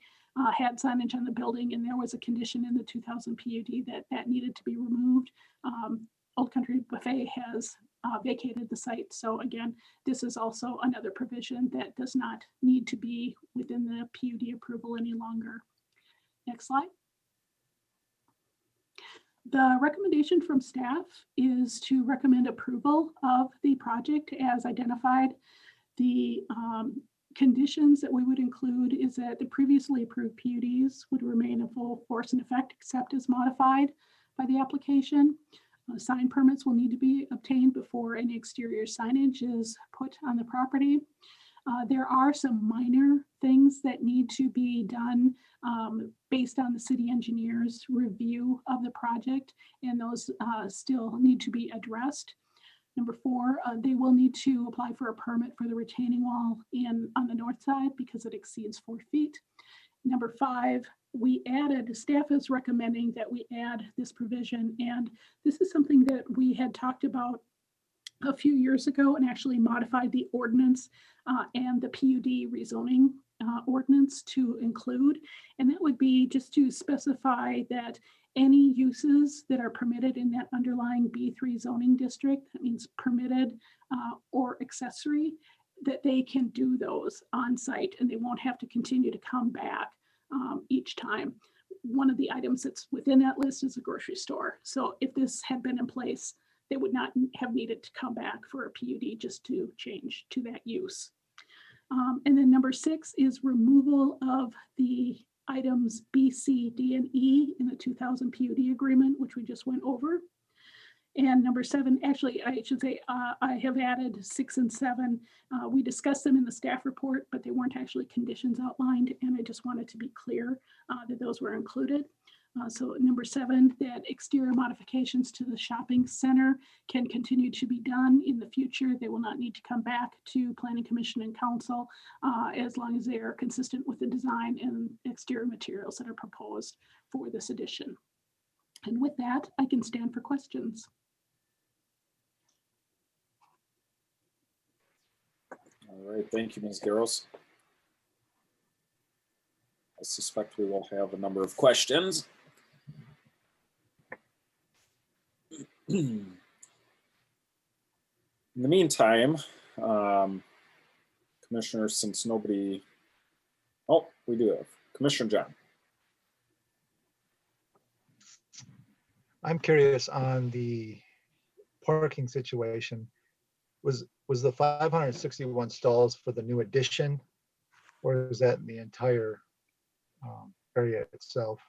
had signage on the building, and there was a condition in the 2000 PUD that needed to be removed. Old Country Buffet has vacated the site. So again, this is also another provision that does not need to be within the PUD approval any longer. Next slide. The recommendation from staff is to recommend approval of the project as identified. The conditions that we would include is that the previously approved PUDs would remain in full force and effect except as modified by the application. Sign permits will need to be obtained before any exterior signage is put on the property. There are some minor things that need to be done based on the city engineer's review of the project, and those still need to be addressed. Number 4, they will need to apply for a permit for the retaining wall on the north side because it exceeds 4 feet. Number 5, staff is recommending that we add this provision, and this is something that we had talked about a few years ago and actually modified the ordinance and the PUD rezoning ordinance to include. And that would be just to specify that any uses that are permitted in that underlying B3 zoning district, that means permitted or accessory, that they can do those on site and they won't have to continue to come back each time. One of the items that's within that list is a grocery store. So if this had been in place, they would not have needed to come back for a PUD just to change to that use. And then number 6 is removal of the items B, C, D, and E in the 2000 PUD agreement, which we just went over. And number 7, actually, I should say, I have added 6 and 7. We discussed them in the staff report, but they weren't actually conditions outlined. And I just wanted to be clear that those were included. So number 7, that exterior modifications to the shopping center can continue to be done in the future. They will not need to come back to Planning Commission and Council as long as they are consistent with the design and exterior materials that are proposed for this addition. And with that, I can stand for questions. All right, thank you, Ms. Garros. I suspect we will have a number of questions. In the meantime, Commissioners, since nobody, oh, we do have Commissioner John. I'm curious on the parking situation. Was the 561 stalls for the new addition, or is that in the entire area itself?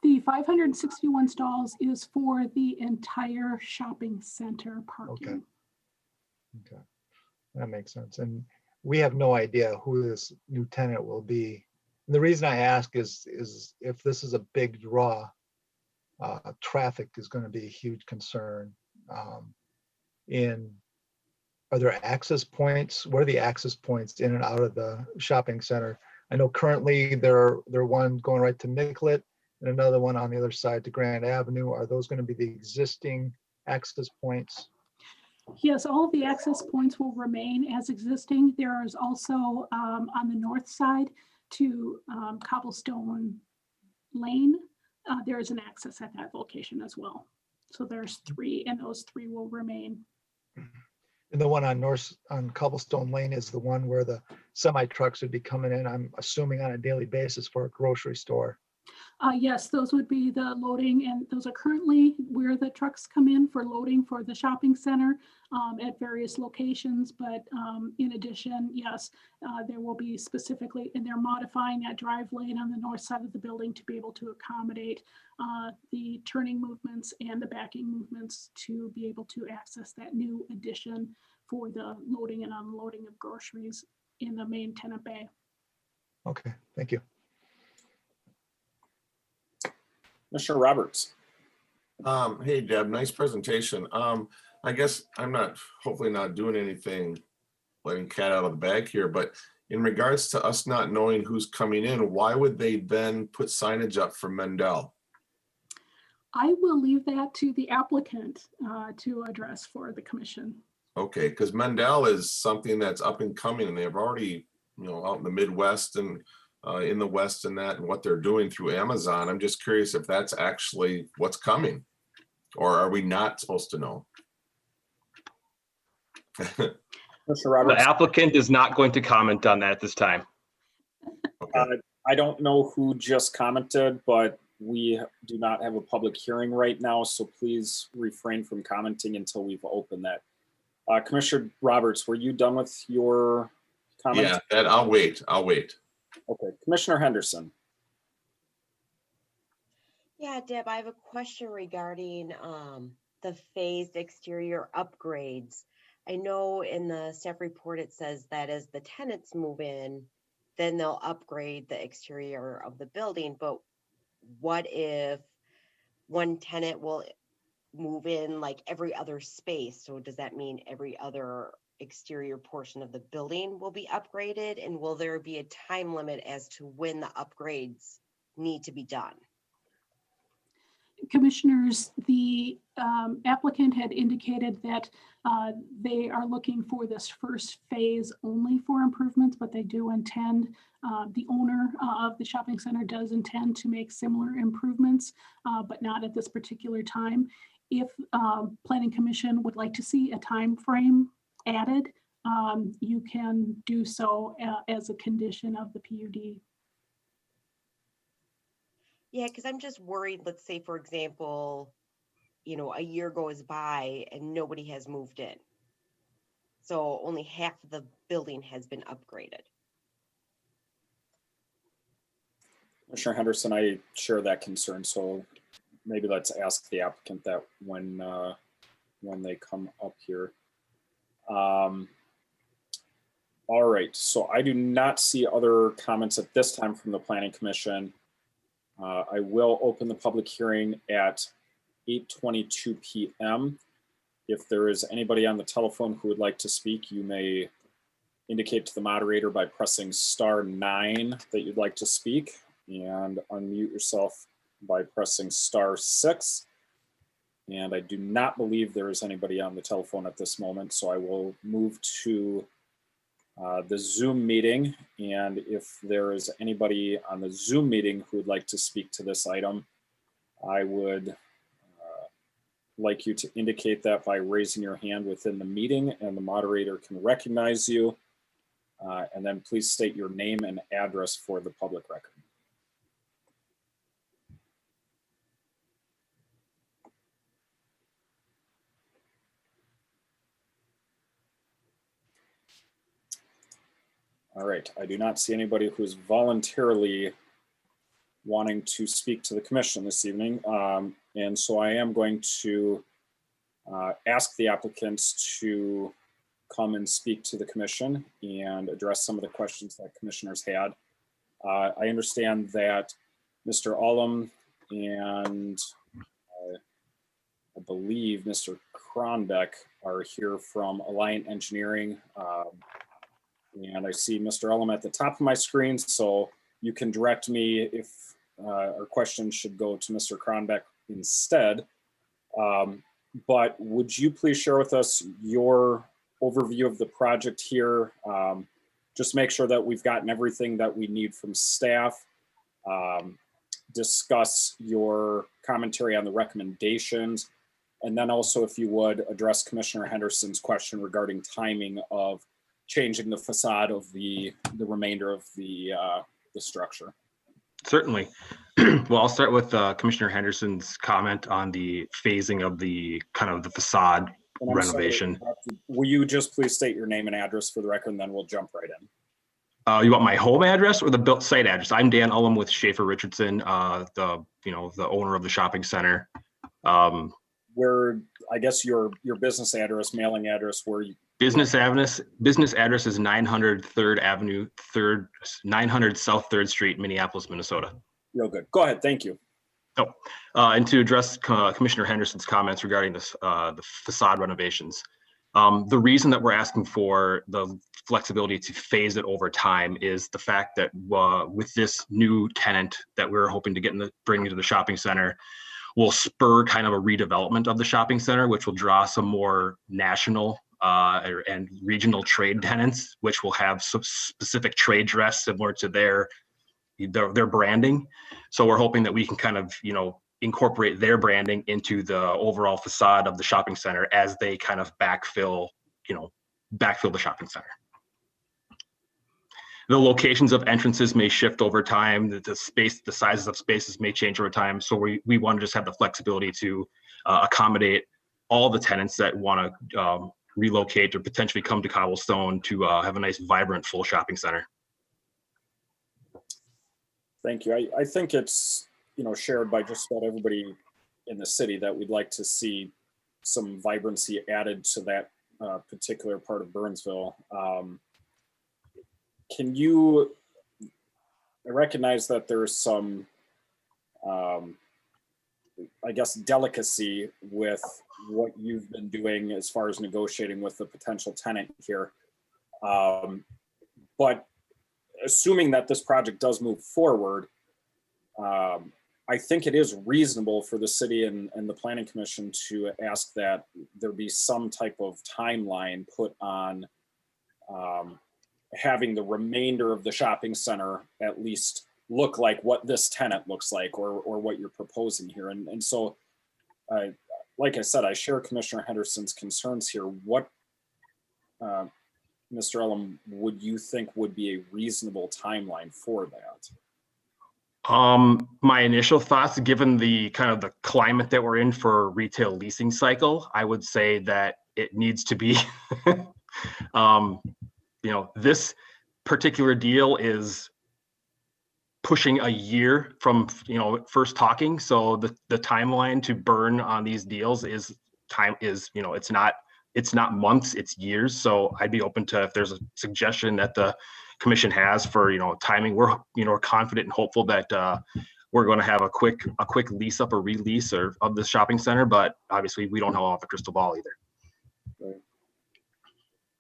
The 561 stalls is for the entire shopping center parking. Okay, that makes sense. And we have no idea who this new tenant will be. And the reason I ask is if this is a big draw, traffic is going to be a huge concern. Are there access points? What are the access points in and out of the shopping center? I know currently there one going right to Nicollet and another one on the other side to Grand Avenue. Are those going to be the existing access points? Yes, all of the access points will remain as existing. There is also on the north side to Cobblestone Lane. there is an access at that location as well. So there's 3, and those 3 will remain. And the one on Cobblestone Lane is the one where the semi trucks would be coming in, I'm assuming on a daily basis for a grocery store. Yes, those would be the loading, and those are currently where the trucks come in for loading for the shopping center at various locations. But in addition, yes, there will be specifically, and they're modifying that drive lane on the north side of the building to be able to accommodate the turning movements and the backing movements to be able to access that new addition for the loading and unloading of groceries in the main tenant bay. Okay, thank you. Commissioner Roberts. Hey, Deb, nice presentation. I guess I'm hopefully not doing anything, letting cat out of the bag here, but in regards to us not knowing who's coming in, why would they then put signage up for Mendel? I will leave that to the applicant to address for the commission. Okay, because Mendel is something that's up and coming, and they've already, out in the Midwest and in the West and that, and what they're doing through Amazon. I'm just curious if that's actually what's coming, or are we not supposed to know? Mr. Roberts. The applicant is not going to comment on that at this time. Okay. I don't know who just commented, but we do not have a public hearing right now, so please refrain from commenting until we've opened that. Commissioner Roberts, were you done with your comments? Yeah, that I'll wait. Okay, Commissioner Henderson. Yeah, Deb, I have a question regarding the phased exterior upgrades. I know in the staff report it says that as the tenants move in, then they'll upgrade the exterior of the building. But what if one tenant will move in like every other space? So does that mean every other exterior portion of the building will be upgraded? And will there be a time limit as to when the upgrades need to be done? Commissioners, the applicant had indicated that they are looking for this first phase only for improvements, but they do intend, the owner of the shopping center does intend to make similar improvements, but not at this particular time. If Planning Commission would like to see a time frame added, you can do so as a condition of the PUD. Yeah, because I'm just worried, let's say, for example, a year goes by and nobody has moved in. So only half of the building has been upgraded. Commissioner Henderson, I share that concern, so maybe let's ask the applicant that when they come up here. All right, so I do not see other comments at this time from the Planning Commission. I will open the public hearing at 8:22 p.m. If there is anybody on the telephone who would like to speak, you may indicate to the moderator by pressing *9 that you'd like to speak, and unmute yourself by pressing *6. And I do not believe there is anybody on the telephone at this moment, so I will move to the Zoom meeting. And if there is anybody on the Zoom meeting who would like to speak to this item, I would like you to indicate that by raising your hand within the meeting, and the moderator can recognize you. And then please state your name and address for the public record. All right, I do not see anybody who's voluntarily wanting to speak to the commission this evening. And so I am going to ask the applicants to come and speak to the commission and address some of the questions that commissioners had. I understand that Mr. Ullum and I believe Mr. Kronbeck are here from Alliant Engineering. And I see Mr. Ullum at the top of my screen, so you can direct me if our questions should go to Mr. Kronbeck instead. But would you please share with us your overview of the project here? Just make sure that we've gotten everything that we need from staff. discuss your commentary on the recommendations, and then also, if you would, address Commissioner Henderson's question regarding timing of changing the facade of the remainder of the structure. Certainly. Well, I'll start with Commissioner Henderson's comment on the phasing of the kind of the facade And I'm renovation. sorry, will you just please state your name and address for the record, and then we'll jump right in. You want my home address or the built site address? I'm Dan Ullum with Schaefer Richardson, the owner of the shopping center. Where, I guess your business address, mailing address, where you. Business address is 900 3rd Avenue, 900 South 3rd Street, Minneapolis, Minnesota. Real good. Go ahead. Thank you. And to address Commissioner Henderson's comments regarding this, the facade renovations, the reason that we're asking for the flexibility to phase it over time is the fact that with this new tenant that we're hoping to bring into the shopping center, will spur kind of a redevelopment of the shopping center, which will draw some more national and regional trade tenants, which will have some specific trade dress similar to their branding. So we're hoping that we can kind of, incorporate their branding into the overall facade of the shopping center as they kind of backfill the shopping center. The locations of entrances may shift over time. The sizes of spaces may change over time. So we want to just have the flexibility to accommodate all the tenants that want to relocate or potentially come to Cobblestone to have a nice, vibrant, full shopping center. Thank you. I think it's, shared by just about everybody in the city that we'd like to see some vibrancy added to that particular part of Burnsville. I recognize that there's some, I guess, delicacy with what you've been doing as far as negotiating with the potential tenant here. But assuming that this project does move forward, I think it is reasonable for the city and the Planning Commission to ask that there be some type of timeline put on having the remainder of the shopping center at least look like what this tenant looks like, or what you're proposing here. And so, like I said, I share Commissioner Henderson's concerns here. What, Mr. Ullum, would you think would be a reasonable timeline for that? My initial thoughts, given the kind of the climate that we're in for retail leasing cycle, I would say that it needs to be, this particular deal is pushing a year from, first talking. So the timeline to burn on these deals is it's not months, it's years. So I'd be open to, if there's a suggestion that the commission has for, timing, we're, confident and hopeful that we're going to have a quick lease up or release of the shopping center, but obviously we don't have a crystal ball either.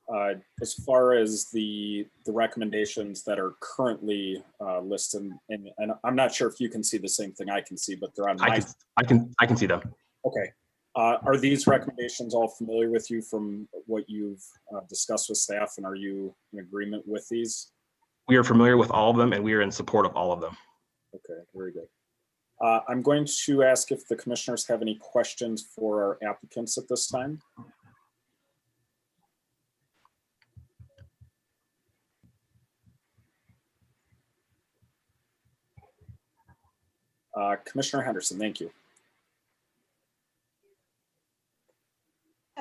Right. As far as the recommendations that are currently listed, and I'm not sure if you can see the same thing I can see, but they're on my. I can see them. Okay. Are these recommendations all familiar with you from what you've discussed with staff, and are you in agreement with these? We are familiar with all of them, and we are in support of all of them. Okay, very good. I'm going to ask if the commissioners have any questions for our applicants at this time. Commissioner Henderson, thank you.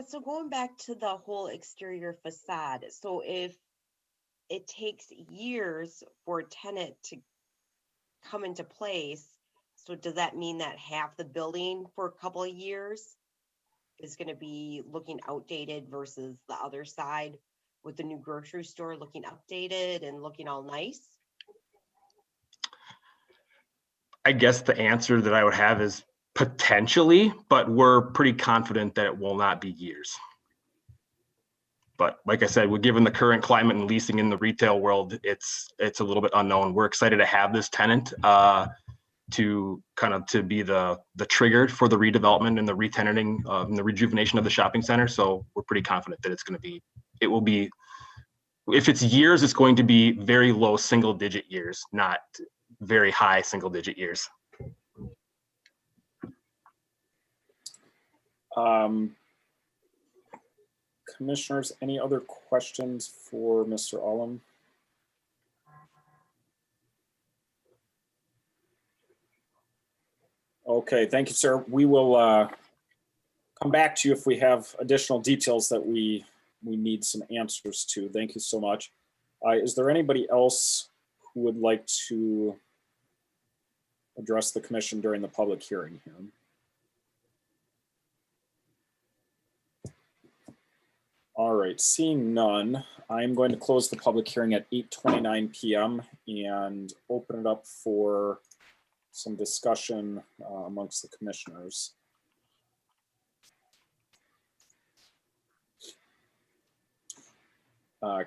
So going back to the whole exterior facade, so if it takes years for a tenant to come into place, so does that mean that half the building for a couple of years is going to be looking outdated versus the other side with the new grocery store looking updated and looking all nice? I guess the answer that I would have is potentially, but we're pretty confident that it will not be years. But like I said, given the current climate and leasing in the retail world, it's a little bit unknown. We're excited to have this tenant to be the trigger for the redevelopment and the re-tenanting and the rejuvenation of the shopping center. So we're pretty confident that it will be, if it's years, it's going to be very low single-digit years, not very high single-digit years. Commissioners, any other questions for Mr. Ullum? Okay, thank you, sir. We will come back to you if we have additional details that we need some answers to. Thank you so much. Is there anybody else who would like to address the commission during the public hearing here? All right, seeing none, I'm going to close the public hearing at 8:29 p.m. and open it up for some discussion amongst the commissioners.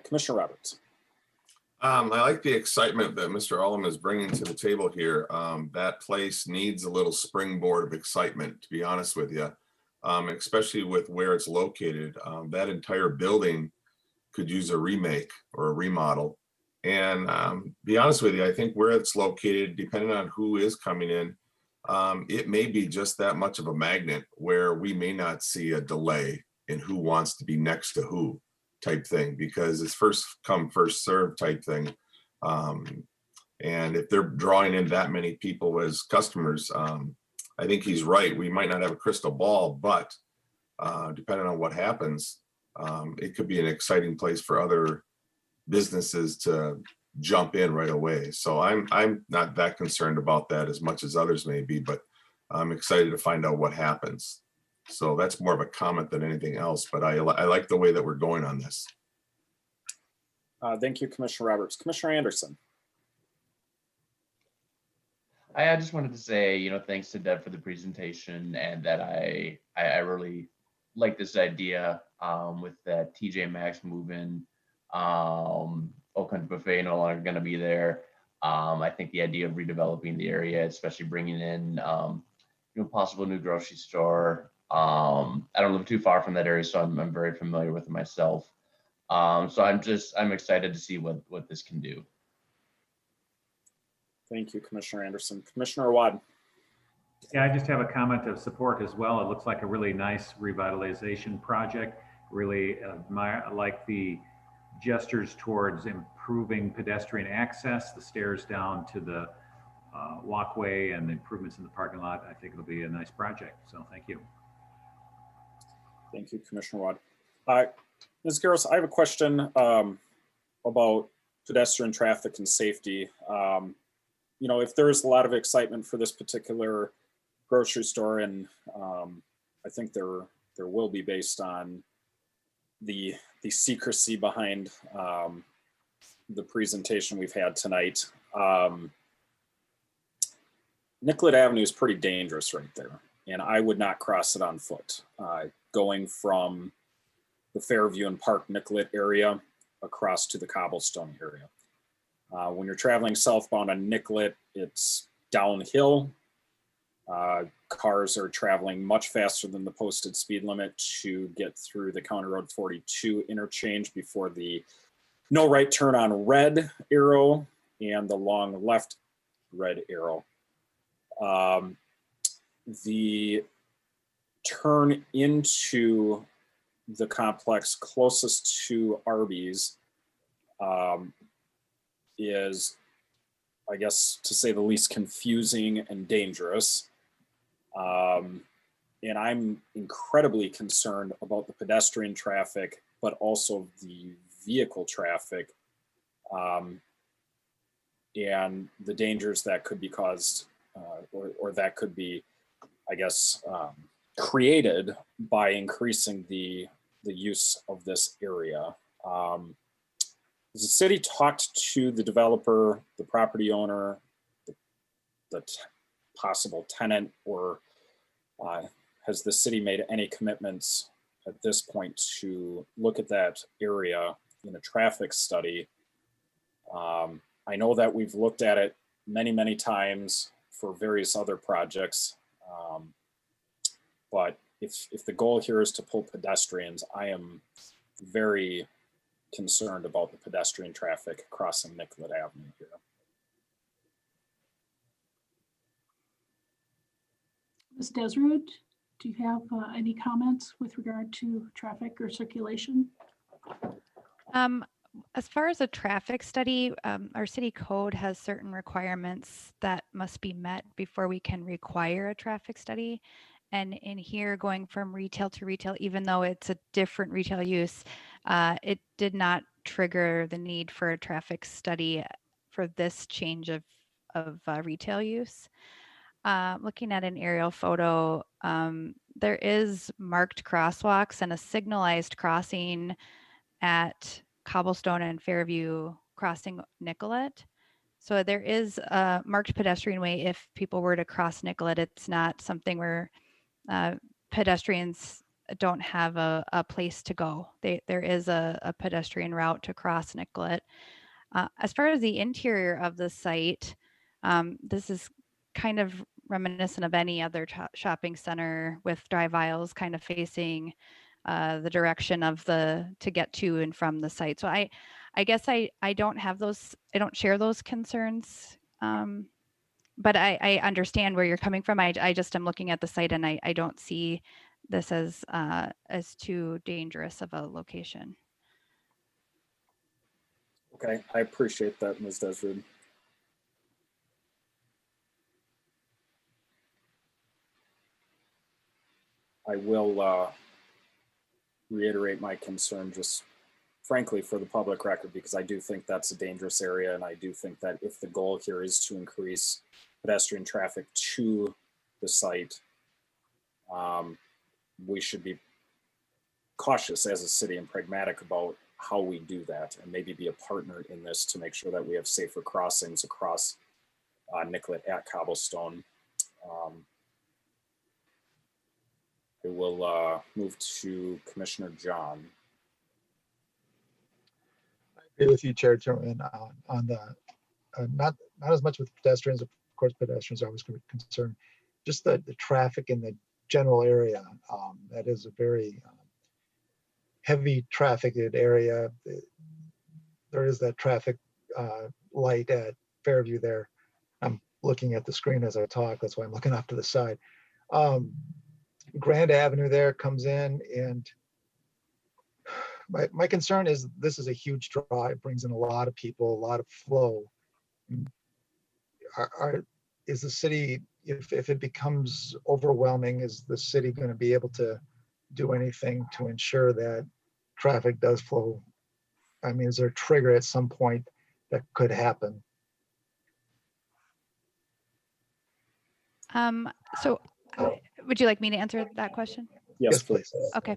Commissioner Roberts. I like the excitement that Mr. Ullum is bringing to the table here. That place needs a little springboard of excitement, to be honest with you, especially with where it's located. That entire building could use a remake or a remodel. And be honest with you, I think where it's located, depending on who is coming in, it may be just that much of a magnet where we may not see a delay in who wants to be next to who type thing, because it's first come, first serve type thing. And if they're drawing in that many people as customers, I think he's right. We might not have a crystal ball, but depending on what happens, it could be an exciting place for other businesses to jump in right away. So I'm not that concerned about that as much as others may be, but I'm excited to find out what happens. So that's more of a comment than anything else, but I like the way that we're going on this. Thank you, Commissioner Roberts. Commissioner Anderson. I just wanted to say, thanks to Deb for the presentation, and that I really like this idea with that TJ Maxx moving. Old Country Buffet no longer going to be there. I think the idea of redeveloping the area, especially bringing in possible new grocery store. I don't live too far from that area, so I'm very familiar with it myself. So I'm excited to see what this can do. Thank you, Commissioner Anderson. Commissioner Awad. Yeah, I just have a comment of support as well. It looks like a really nice revitalization project. Really I like the gestures towards improving pedestrian access, the stairs down to the walkway, and the improvements in the parking lot. I think it'll be a nice project. So thank you. Thank you, Commissioner Wad. Ms. Garros, I have a question about pedestrian traffic and safety. If there's a lot of excitement for this particular grocery store, and I think there will be, based on the secrecy behind the presentation we've had tonight. Nicollet Avenue is pretty dangerous right there, and I would not cross it on foot. Going from the Fairview and Park Nicollet area across to the Cobblestone area. When you're traveling southbound on Nicollet, it's downhill. Cars are traveling much faster than the posted speed limit to get through the County Road 42 interchange before the no right turn on red arrow and the long left red arrow. The turn into the complex closest to Arby's is, I guess, to say the least, confusing and dangerous. And I'm incredibly concerned about the pedestrian traffic, but also the vehicle traffic and the dangers that could be caused or that could be, I guess, created by increasing the use of this area. Has the city talked to the developer, the property owner, the possible tenant, or has the city made any commitments at this point to look at that area in a traffic study? I know that we've looked at it many, many times for various other projects, but if the goal here is to pull pedestrians, I am very concerned about the pedestrian traffic crossing Nicollet Avenue here. Ms. Desrud, do you have any comments with regard to traffic or circulation? As far as a traffic study, our city code has certain requirements that must be met before we can require a traffic study. And in here, going from retail to retail, even though it's a different retail use, it did not trigger the need for a traffic study for this change of retail use. Looking at an aerial photo, there is marked crosswalks and a signalized crossing at Cobblestone and Fairview crossing Nicollet. So there is a marked pedestrian way if people were to cross Nicollet. It's not something where pedestrians don't have a place to go. There is a pedestrian route to cross Nicollet. As far as the interior of the site, this is kind of reminiscent of any other shopping center with drive aisles kind of facing the direction of to get to and from the site. So I guess I don't have those, I don't share those concerns. But I understand where you're coming from. I just am looking at the site and I don't see this as too dangerous of a location. Okay, I appreciate that, Ms. Desrud. I will reiterate my concern just frankly for the public record, because I do think that's a dangerous area. And I do think that if the goal here is to increase pedestrian traffic to the site, we should be cautious as a city and pragmatic about how we do that, and maybe be a partner in this to make sure that we have safer crossings across Nicollet at Cobblestone. I will move to Commissioner John. I agree with you, Chair Chairman, on the not as much with pedestrians. Of course, pedestrians are always concerned. Just the traffic in the general area. That is a very heavy trafficked area. There is that traffic light at Fairview there. I'm looking at the screen as I talk. That's why I'm looking off to the side. Grand Avenue there comes in, and my concern is this is a huge draw. It brings in a lot of people, a lot of flow. Is the city, if it becomes overwhelming, is the city going to be able to do anything to ensure that traffic does flow? I mean, is there a trigger at some point that could happen? So would you like me to answer that question? Yes, please. Okay.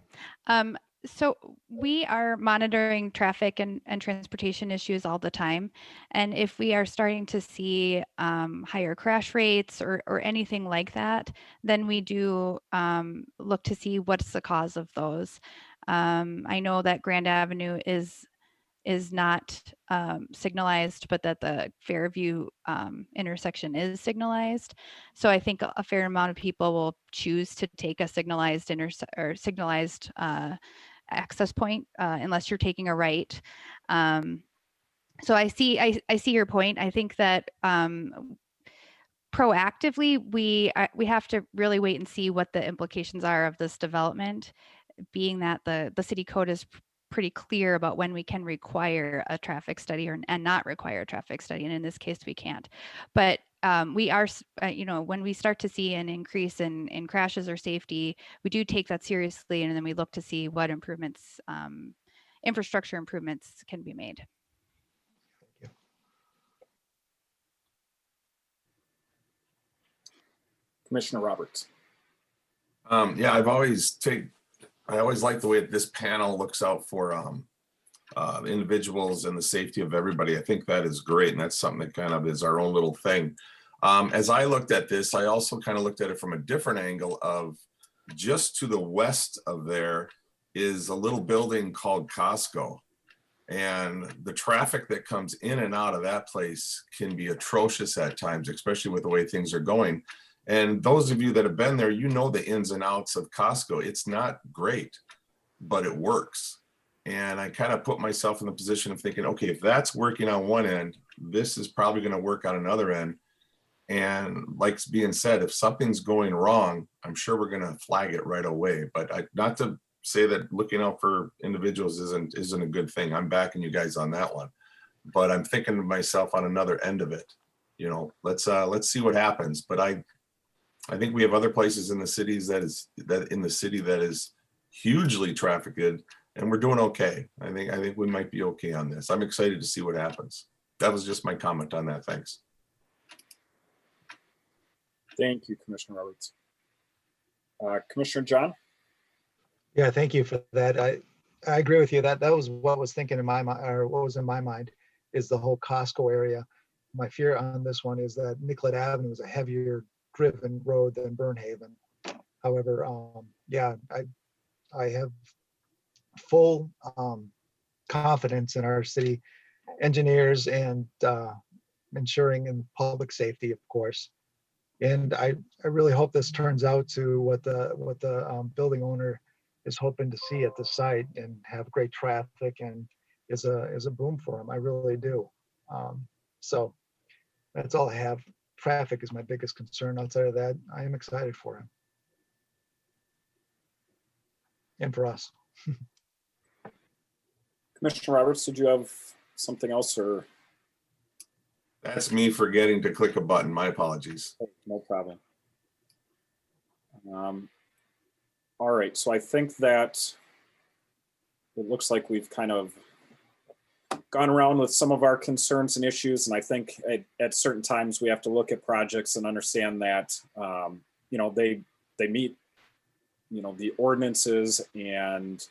So we are monitoring traffic and transportation issues all the time. And if we are starting to see higher crash rates or anything like that, then we do look to see what's the cause of those. I know that Grand Avenue is not signalized, but that the Fairview intersection is signalized. So I think a fair amount of people will choose to take a signalized access point unless you're taking a right. So I see your point. I think that proactively we have to really wait and see what the implications are of this development, being that the city code is pretty clear about when we can require a traffic study and not require a traffic study. And in this case, we can't. But we are, when we start to see an increase in crashes or safety, we do take that seriously. And then we look to see what improvements, infrastructure improvements can be made. Thank you. Commissioner Roberts. Yeah, I always like the way this panel looks out for the individuals and the safety of everybody. I think that is great. And that's something that kind of is our own little thing. As I looked at this, I also kind of looked at it from a different angle of just to the west of there is a little building called Costco. And the traffic that comes in and out of that place can be atrocious at times, especially with the way things are going. And those of you that have been there, you know the ins and outs of Costco. It's not great, but it works. And I kind of put myself in the position of thinking, okay, if that's working on one end, this is probably going to work on another end. And like being said, if something's going wrong, I'm sure we're gonna flag it right away. But not to say that looking out for individuals isn't a good thing. I'm backing you guys on that one. But I'm thinking to myself on another end of it, you know, let's see what happens. But I think we have other places in the cities that is hugely trafficked, and we're doing okay. I think we might be okay on this. I'm excited to see what happens. That was just my comment on that. Thanks. Thank you, Commissioner Roberts. Commissioner John? Yeah, thank you for that. I agree with you. That was what was thinking in my mind, or what was in my mind, is the whole Costco area. My fear on this one is that Nicollet Avenue is a heavier driven road than Burnhaven. However, yeah, I have full confidence in our city engineers and ensuring in public safety, of course. And I really hope this turns out to what the building owner is hoping to see at the site, and have great traffic, and is a boom for him. I really do. So that's all I have. Traffic is my biggest concern. Outside of that, I am excited for him and for us. Commissioner Roberts, did you have something else, or? That's me forgetting to click a button. My apologies. No problem. All right, so I think that it looks like we've kind of gone around with some of our concerns and issues, and I think at certain times we have to look at projects and understand that you know, they meet, you know, the ordinances, and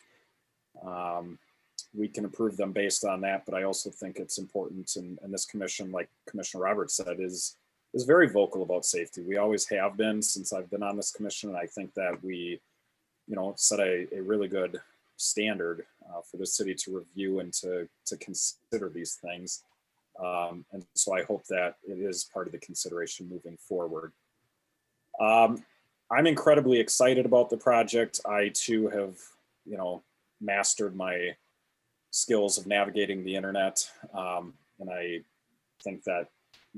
we can approve them based on that. But I also think it's important, and this commission, like Commissioner Roberts said, is very vocal about safety. We always have been since I've been on this commission, and I think that we, you know, set a really good standard for the city to review and to consider these things. And so I hope that it is part of the consideration moving forward. I'm incredibly excited about the project. I too have, you know, mastered my skills of navigating the internet. And I think that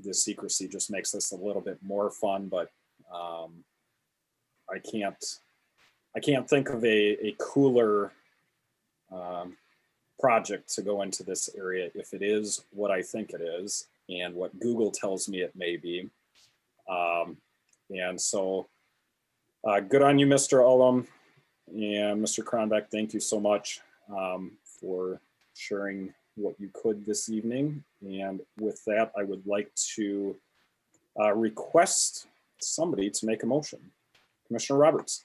the secrecy just makes this a little bit more fun, but I can't think of a cooler project to go into this area if it is what I think it is and what Google tells me it may be. And so good on you, Mr. Ullum, and Mr. Kronbeck. Thank you so much for sharing what you could this evening. And with that, I would like to request somebody to make a motion. Commissioner Roberts.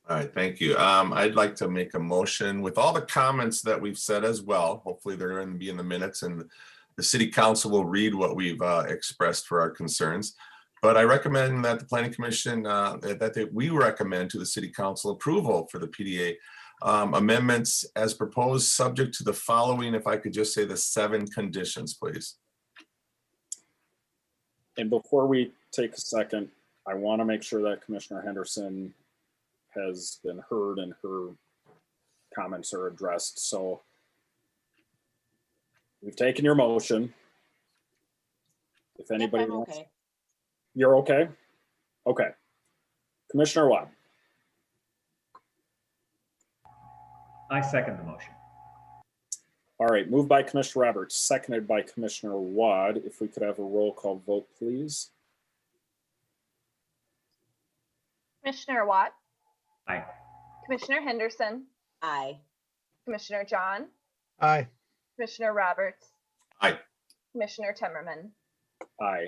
All right, thank you. I'd like to make a motion with all the comments that we've said as well. Hopefully they're going to be in the minutes, and the city council will read what we've expressed for our concerns. But I recommend that the planning commission, we recommend to the city council approval for the PDA amendments as proposed, subject to the following, if I could just say the 7 conditions, please. And before we take a second, I want to make sure that Commissioner Henderson has been heard and her comments are addressed. So we've taken your motion. If anybody wants, okay. You're okay? Okay. Commissioner Watt. I second the motion. All right, moved by Commissioner Roberts, seconded by Commissioner Wad. If we could have a roll call vote, please. Commissioner Watt, Aye. Commissioner Henderson, Aye. Commissioner John, Aye. Commissioner Roberts, Aye. Commissioner Timmerman. Aye.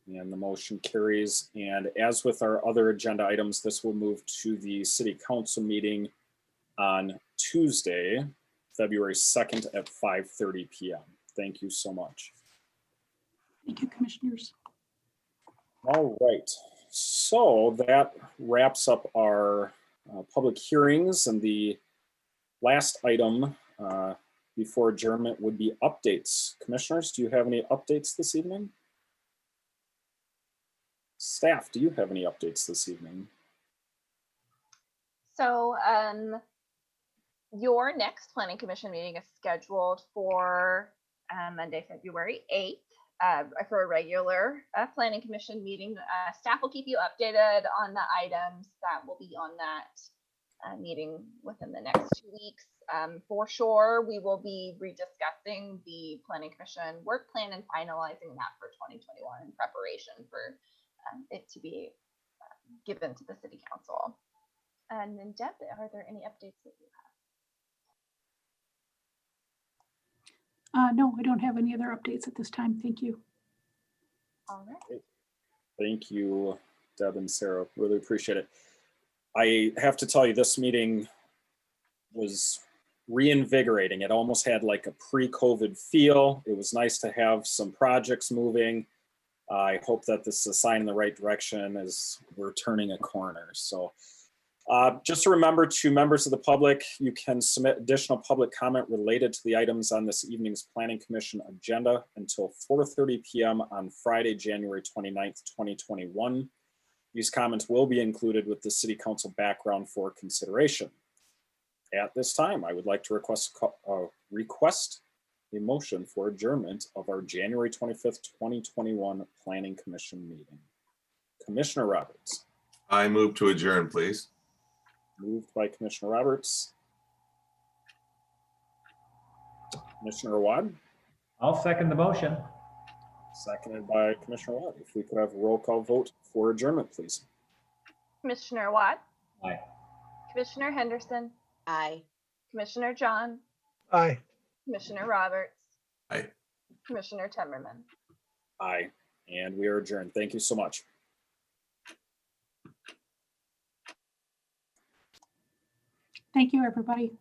And the motion carries. And as with our other agenda items, this will move to the city council meeting on Tuesday, February 2nd at 5:30 p.m. Thank you so much. Thank you, commissioners. All right. So that wraps up our public hearings, and the last item before adjournment would be updates. Commissioners, do you have any updates this evening? Staff, do you have any updates this evening? So your next planning commission meeting is scheduled for Monday, February 8th for a regular planning commission meeting. Staff will keep you updated on the items that will be on that meeting within the next 2 weeks. For sure, we will be rediscussing the planning commission work plan and finalizing that for 2021 in preparation for it to be given to the city council. And then Deb, are there any updates that you have? No, I don't have any other updates at this time. Thank you. All right. Thank you, Deb and Sarah. Really appreciate it. I have to tell you, this meeting was reinvigorating. It almost had like a pre-COVID feel. It was nice to have some projects moving. I hope that this is a sign in the right direction as we're turning a corner. So just a reminder to members of the public, you can submit additional public comment related to the items on this evening's Planning Commission agenda until 4:30 p.m. on Friday, January 29th, 2021. These comments will be included with the City Council background for consideration. At this time, I would like to request a motion for adjournment of our January 25th, 2021 Planning Commission meeting. Commissioner Roberts. I move to adjourn, please. Moved by Commissioner Roberts. Commissioner Wad. I'll second the motion. Seconded by Commissioner Wad. If we could have a roll call vote for adjournment, please. Commissioner Watt. Aye. Commissioner Henderson. Aye. Commissioner John. Aye. Commissioner Roberts. Aye. Commissioner Temmerman. Aye. And we are adjourned. Thank you so much. Thank you, everybody.